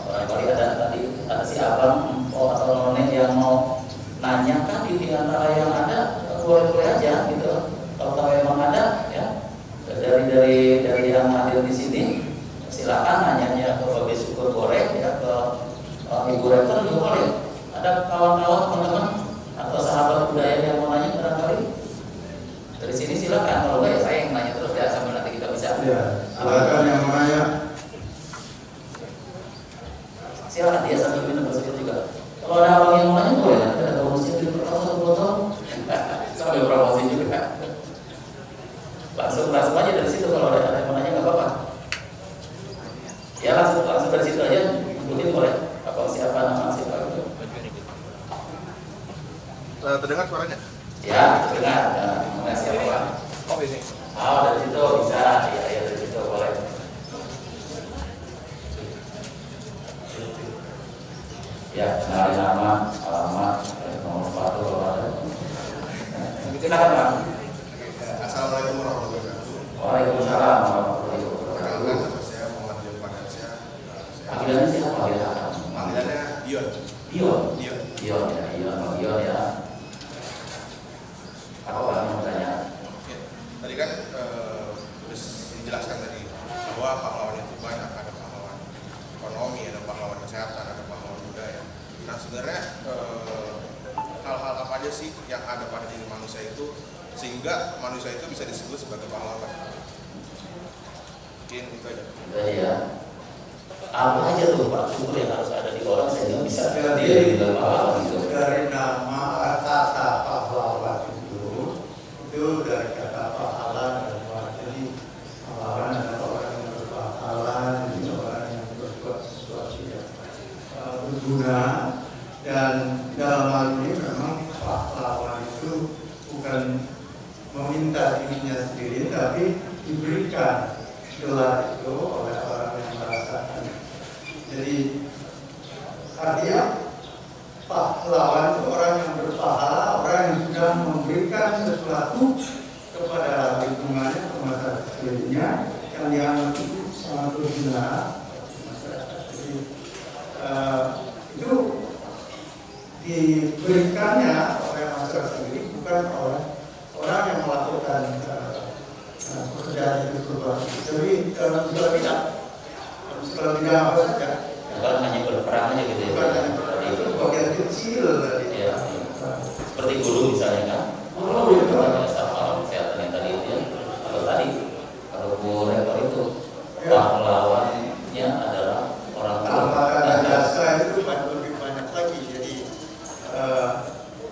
Barangkali ada si abang atau nonek yang mau nanya kan di antara yang ada boleh aja gitu. Kalau memang ada ya dari yang hadir di sini silakan nanyanya ke Bapak Syukur boleh ya ke Ibu Rektor juga boleh. Ada kawan-kawan teman-teman atau sahabat budaya yang mau nanya barangkali dari sini silakan. Kalau enggak ya saya yang nanya terus ya sampai nanti kita bisa. Ya, silakan yang mau nanya. Silakan dia sambil minum bersedih juga. Kalau ada abang yang mau nanya boleh nanti ada promosi di satu botol sambil promosi juga. Langsung aja dari situ kalau ada yang mau nanya nggak apa-apa. Ya langsung dari situ aja sebutin boleh. Apa siapa nama siapa itu. Terdengar suaranya? Ya, terdengar. Namanya siapa? Oh ini. Oh dari situ bisa. Ya dari situ boleh. Ya, kenalin nama, alamat, nomor sepatu kalau ada. Silakan Pak. Assalamualaikum warahmatullahi wabarakatuh. Waalaikumsalam warahmatullahi wabarakatuh. Perkenalkan nama saya Muhammad Dion Farhansyah. Panggilannya siapa panggilan? Panggilannya Dion. Dion. Dion. Dion ya. Apa Pak yang mau tanya? Ya, tadi kan terus dijelaskan tadi bahwa pahlawan itu banyak, ada pahlawan ekonomi, ada pahlawan kesehatan, ada pahlawan budaya. Nah sebenarnya hal-hal apa aja sih yang ada pada diri manusia itu sehingga manusia itu bisa disebut sebagai pahlawan? Mungkin itu aja. Ya. Apa aja tuh Pak Syukur yang harus ada di orang sehingga bisa dia bilang pahlawan gitu. Dari nama kata pahlawan itu dari kata pahala dan jadi pahlawan adalah orang yang berpahala, jadi orang yang berbuat sesuatu yang berguna. Dan dalam hal ini memang pahlawan itu bukan meminta dirinya sendiri, tapi diberikan gelar itu oleh orang yang merasakan. Jadi guna masyarakat. Jadi itu diberikannya oleh masyarakat sendiri, bukan oleh orang yang melakukan pekerjaan itu berubah. Jadi dalam segala bidang apa saja. Bukan hanya berperang aja gitu ya. Bukan hanya berperang, itu bagian kecil dari. Ya. Seperti guru misalnya kan. Guru itu sama kesehatan yang tadi itu ya. Kalau tadi, kalau Bu Rektor itu pahlawannya adalah orang tua. Pahlawan jasa itu lebih banyak lagi. Jadi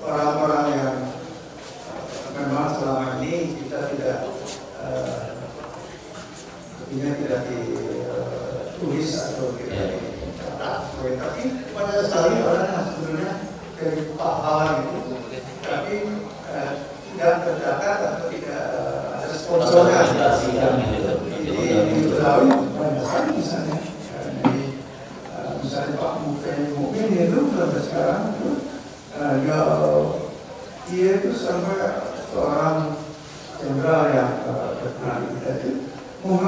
orang-orang yang memang selama ini kita tidak ditulis atau tidak dicatat, tapi banyak sekali orang yang sebenarnya dari pahlawan itu, tapi tidak tercatat atau tidak ada sponsornya. Di Betawi banyak sekali misalnya, misalnya Pak Mukmin itu sampai sekarang itu dia itu sampai seorang jenderal yang terkenal kita itu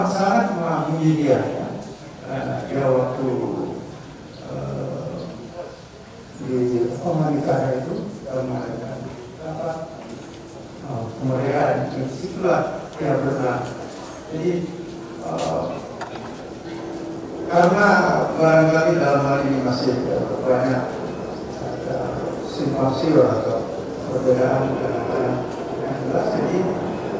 sangat mengagumi dia. Dia waktu di Amerika itu kemerdekaan disitulah dia berperan. Jadi karena barangkali dalam hal ini masih banyak simpang siur atau perbedaan kadang-kadang yang jelas, jadi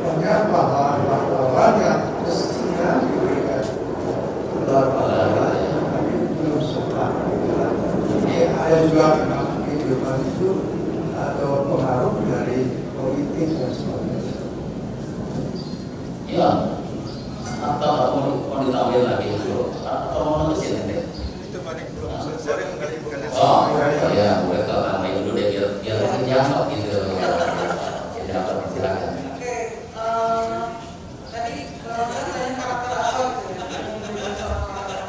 banyak pahlawan yang mestinya diberikan gelar-gelar tapi belum sempat. Jadi ada juga memang kehidupan itu atau pengaruh dari politik dan sebagainya. Iya. Atau mau ditambahin lagi dulu atau mau nulisin nanti? Itu paling belum selesai kali bukan. Oh iya, boleh kalau tambahin dulu deh biar jangkau gitu. Jangkau silakan. Tadi saya karakter apa gitu ya.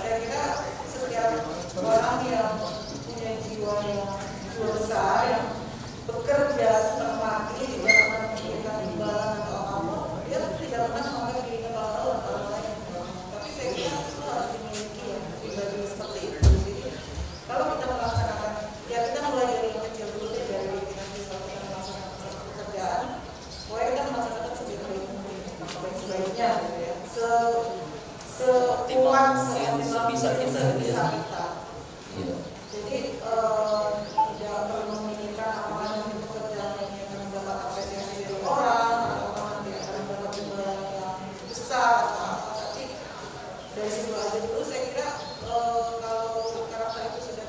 Saya kira setiap orang yang punya jiwa besar yang bekerja setengah mati tidak pernah memberikan imbalan atau apapun, dia tidak pernah menganggap dirinya pahlawan atau orang lain. Tapi saya kira itu harus dimiliki ya pribadi seperti itu. Jadi kalau kita melaksanakan, ya kita mulai dari yang kecil dulu deh, dari nanti kalau kita melaksanakan satu pekerjaan, pokoknya kita melaksanakan sebaik mungkin, sebaik-baiknya gitu ya. Sekuat sebisa kita. Jadi tidak perlu menginginkan apakah nanti pekerjaan ini akan mendapat apresiasi dari orang atau nanti akan mendapat imbalan yang besar atau apa. Tapi dari situ aja dulu saya kira kalau karakter itu sudah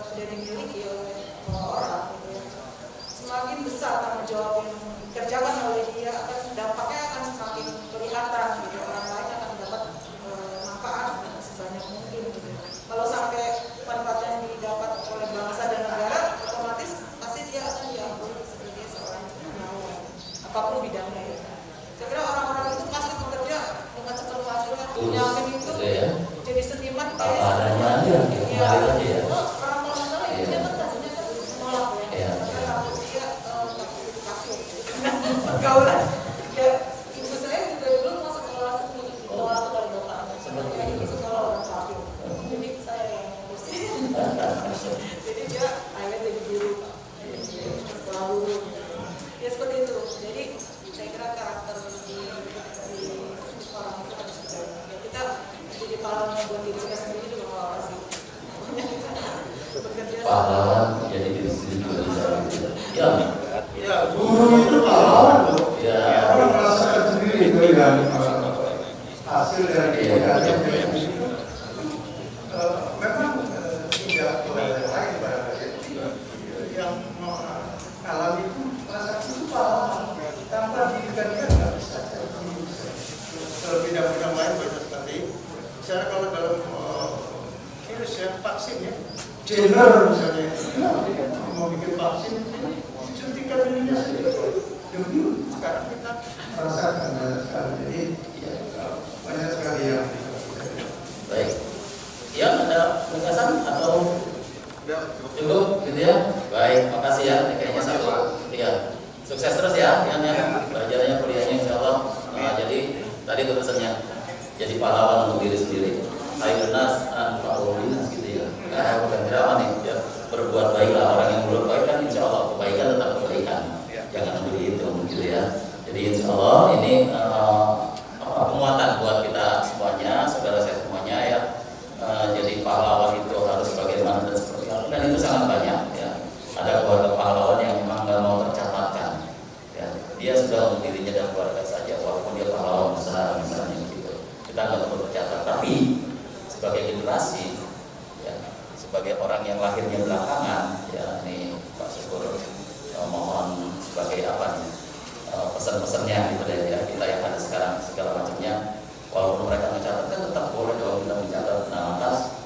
sudah dimiliki oleh orang gitu ya, semakin besar tanggung jawab yang dikerjakan oleh dia, dampaknya akan semakin kelihatan gitu. Orang lain akan mendapat manfaat sebanyak mungkin gitu. Kalau sampai manfaat yang didapat oleh bangsa dan negara, otomatis pasti dia akan diakui sebagai seorang pahlawan apapun bidangnya ya. Saya kira orang-orang itu pasti bekerja dengan sepenuh hatinya, nyamin itu jadi seniman kayak orang kalau misalnya itu dia kan tadinya kan menolak ya, karena rambut dia itu kasut pergaulan ya. Ibu saya juga dulu masuk sekolah seni ditolak oleh bapaknya, sebenarnya itu sekolah orang kafir, jadi saya yang ngurusin. Jadi dia akhirnya jadi guru, sekolah guru ya seperti itu. Jadi saya kira karakter di orang itu harus kita ya, kita jadi pahlawan buat diri kita sendiri juga nggak apa sih, pokoknya kita bekerja pahlawan jadi diri sendiri juga bisa. Ya guru itu pahlawan tuh. Ya. Orang merasakan sendiri itu yang hasil dari kegiatan itu memang tidak lain barangkali yang mengalami itu merasa itu pahlawan tanpa didikan dia nggak bisa. Kalau bidang-bidang lain banyak sekali. Misalnya kalau dalam virus ya, vaksin ya, Jenner misalnya mau bikin vaksin, disuntikan dirinya sendiri. Demi sekarang kita merasakan banyak sekali. Jadi banyak sekali yang baik. Ya, ada penegasan atau cukup gitu ya? Baik, makasih ya. Kayaknya satu. Ya, sukses terus ya. Yang belajarnya kuliahnya insya Allah. Jadi tadi itu pesannya, jadi pahlawan untuk diri sendiri. linas anfa'u linas gitu ya. Nah, bukan tidak apa nih, ya, berbuat baiklah. Orang yang berbuat baik kan insya Allah kebaikan tetap kebaikan. Jangan dihitung gitu ya. Jadi insya Allah ini penguatan buat kita semuanya, saudara saya semuanya ya. Jadi pahlawan itu harus bagaimana dan seperti apa, dan itu sangat banyak ya. Ada keluarga pahlawan yang memang nggak mau tercatatkan ya. Dia sudah untuk dirinya dan keluarga saja, walaupun dia pahlawan besar misalnya gitu. Kita nggak perlu tercatat, tapi sebagai generasi ya, sebagai orang yang lahirnya belakangan ya, ini Pak Syukur mohon sebagai apa nih pesan-pesannya gitu deh ya, kita yang ada sekarang segala macamnya, walaupun mereka mencatat kan tetap boleh dong kita mencatat. Nah, lantas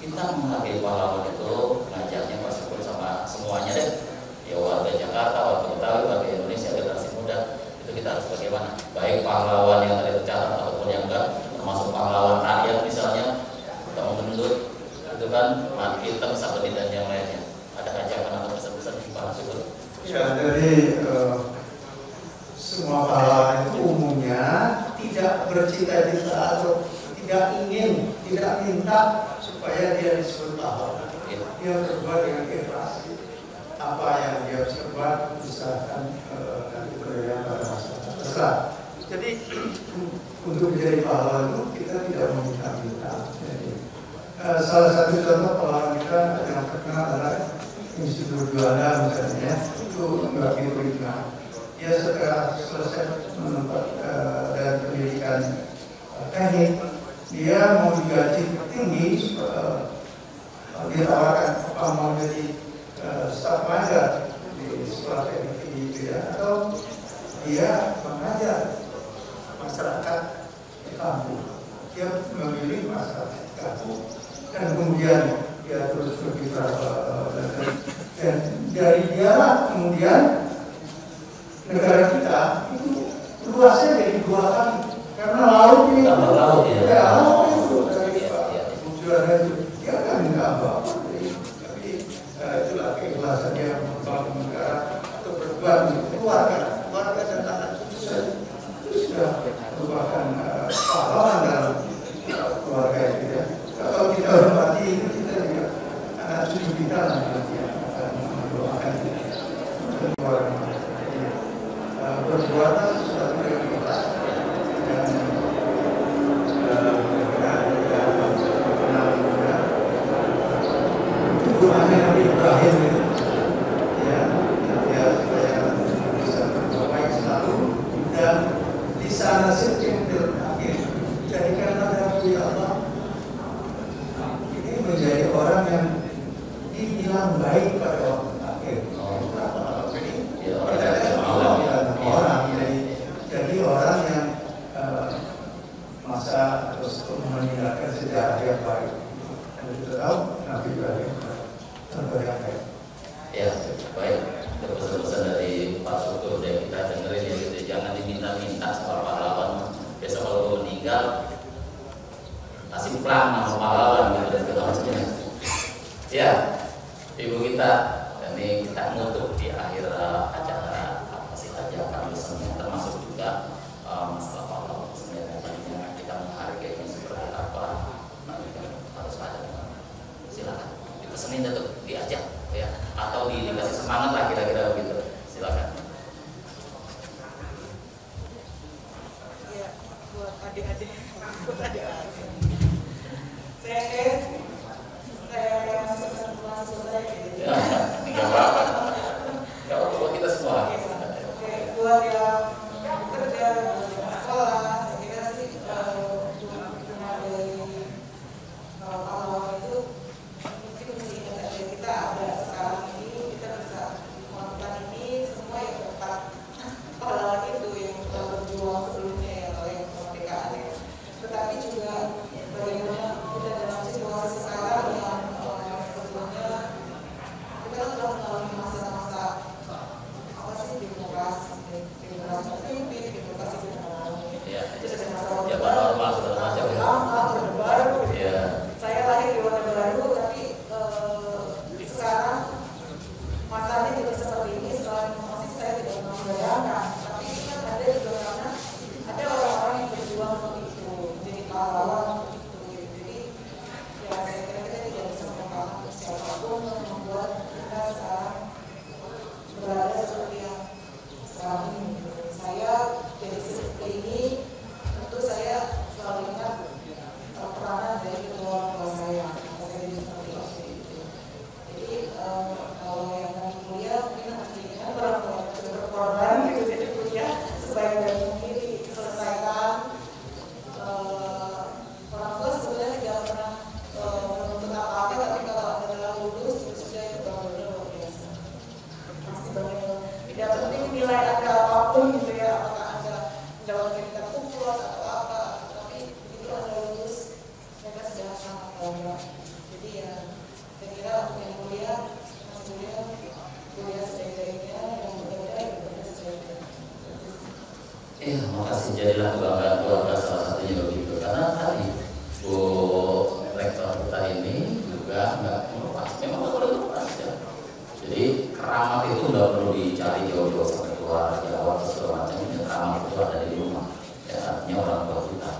kita menghargai pahlawan itu, ngajarnya Pak Syukur sama semuanya deh ya, warga Jakarta, warga Betawi, warga Indonesia, generasi muda, itu kita harus bagaimana, baik pahlawan yang tadi tercatat ataupun yang enggak, termasuk pahlawan rakyat misalnya, kita mau menuntut itu kan mati hitam, sahabat dan yang lainnya. Ada ajakan atau pesan-pesan Pak Syukur? Ya, jadi semua pahlawan itu umumnya tidak bercita-cita atau tidak ingin, tidak minta supaya dia disebut pahlawan. Dia berbuat dengan ikhlas. Apa yang dia bisa buat, usahakan nanti berikan pada masyarakat besar. Jadi untuk menjadi pahlawan itu kita tidak meminta-minta. Salah satu contoh pahlawan kita yang terkenal adalah Institut Juanda misalnya, itu nggak begitu dikenal. Dia setelah selesai menempat dan pendidikan teknik, dia mau digaji tinggi, dia tawarkan apa mau jadi staf magang di sekolah teknik itu ya, atau dia mengajar masyarakat di kampung. Dia memilih masyarakat di kampung dan kemudian dia terus berbicara dan dari dialah kemudian negara kita itu luasnya jadi 2 kali karena laut itu laut itu dari Juanda itu dia kan nggak apa-apa, tapi itulah keikhlasan dia membangun negara atau berbuat untuk keluarga dan anak cucu itu sudah merupakan pahlawan dalam keluarga itu ya. Kalau kita hormati itu kita juga anak cucu kita nanti akan mendoakan keluarga. Perbuatan sesuatu yang ikhlas dan itu doanya Nabi Ibrahim ya, dia supaya bisa berbuat baik selalu dan di sana setiap akhir jadikanlah Nabi Allah ini menjadi orang yang dibilang baik pada waktu akhir. Jadi orang yang masa terus meninggalkan sejarah yang baik. Dan kita tahu Nabi Ibrahim contoh yang baik. Ya, baik. Pesan-pesan dari Pak Syukur dan kita dengerin ya gitu. Jangan diminta-minta sama pahlawan. Besok kalau meninggal kasih plang sama pahlawan gitu dan segala macamnya. Ya, ibu kita, ini kita nutup di akhir acara apa sih ajakan pesannya, termasuk juga masalah pahlawan sebenarnya kita menghargainya seperti apa, nanti harus ada. Silakan dipesenin atau diajak ya, atau dikasih semangat lah kira-kira begitu. Silakan. Ya, buat adik-adik, saya masuk saya gitu. Ya, nggak apa-apa. Nggak apa-apa buat kita semua. Buat yang kerja di sekolah, saya kira sih dari pahlawan itu mungkin kita ada sekarang ini kita bisa melakukan kita ini juga nggak melupas, memang nggak boleh lepas ya. Jadi keramat itu nggak perlu dicari jauh-jauh sampai keluar Jawa atau segala macam. Ini keramat itu ada di rumah, ya artinya orang tua kita.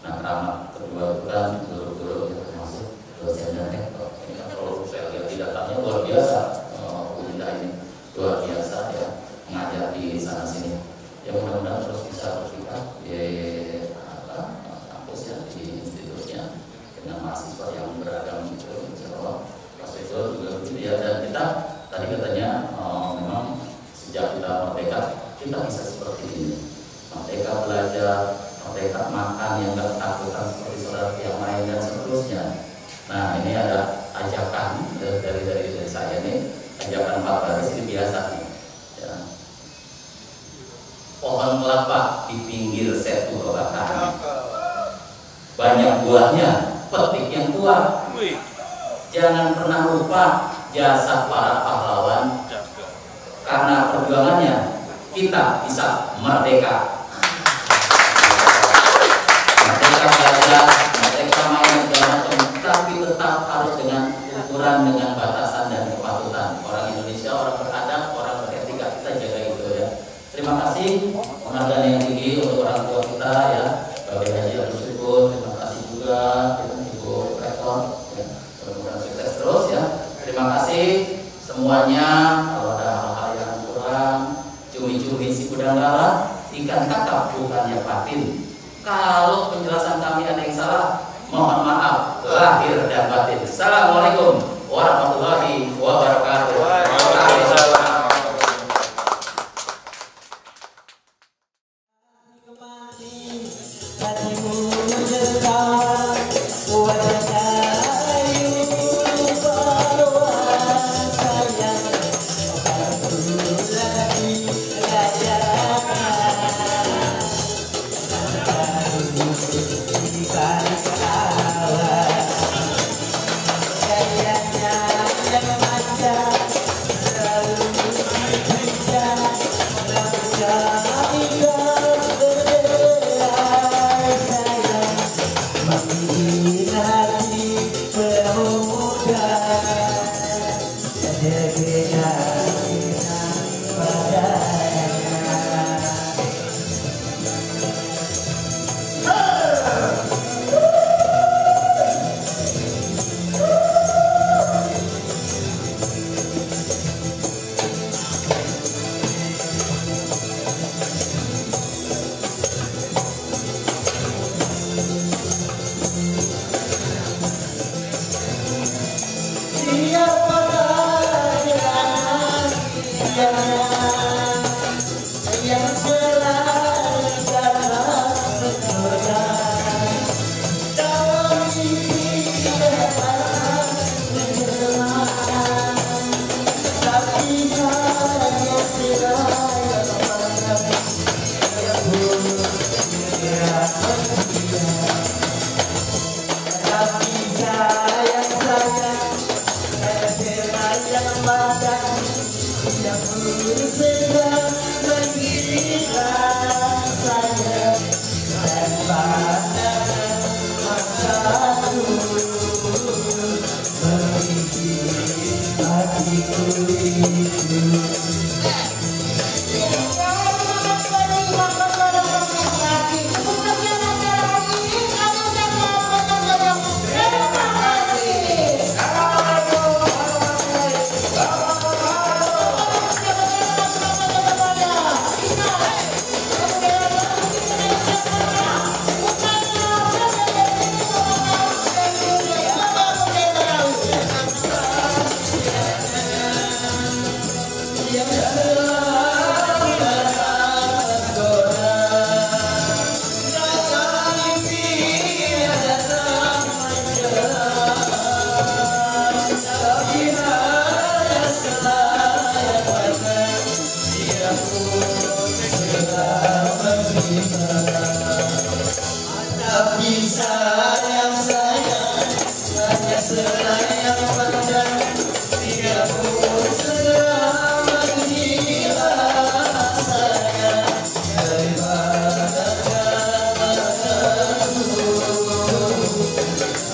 Nah keramat kedua itu kan dulu kita termasuk dosen dan rektor. Ini kan kalau saya lihat di datanya luar biasa, Bunda ini luar biasa ya mengajar di sana sini. Ya mudah-mudahan terus bisa berpikir di kampus ya, di institusinya dengan mahasiswa yang beragam gitu. Insya Allah pas itu juga begitu ya. Dan kita tadi katanya memang sejak kita merdeka kita bisa seperti ini, merdeka belajar, merdeka makan yang gak ketakutan seperti saudara yang lain dan seterusnya. Nah ini ada ajakan dari saya nih, ajakan Pak Baris ini biasa nih ya. Pohon kelapa di pinggir setu kebakaran, banyak buahnya, petik yang tua. Jangan pernah lupa jasa para pahlawan, karena perjuangannya kita bisa merdeka. Merdeka belajar, merdeka main segala macam, tapi tetap harus dengan ukuran, dengan batasan dan kepatutan. Orang Indonesia, orang beradab, orang beretika, kita jaga itu ya. Terima kasih penghargaan yang tinggi untuk orang tua kita ya, Bapak Haji Abdul Syukur. Terima kasih juga Ibu Rektor ya. Mudah-mudahan sukses terus ya. Terima kasih semuanya. Kalau ada hal-hal yang kurang, cumi-cumi si kudanggala, ikan kakap bukannya patin. Kalau penjelasan kami ada yang salah, mohon maaf lahir dan batin. Assalamualaikum warahmatullahi wabarakatuh.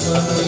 Amin.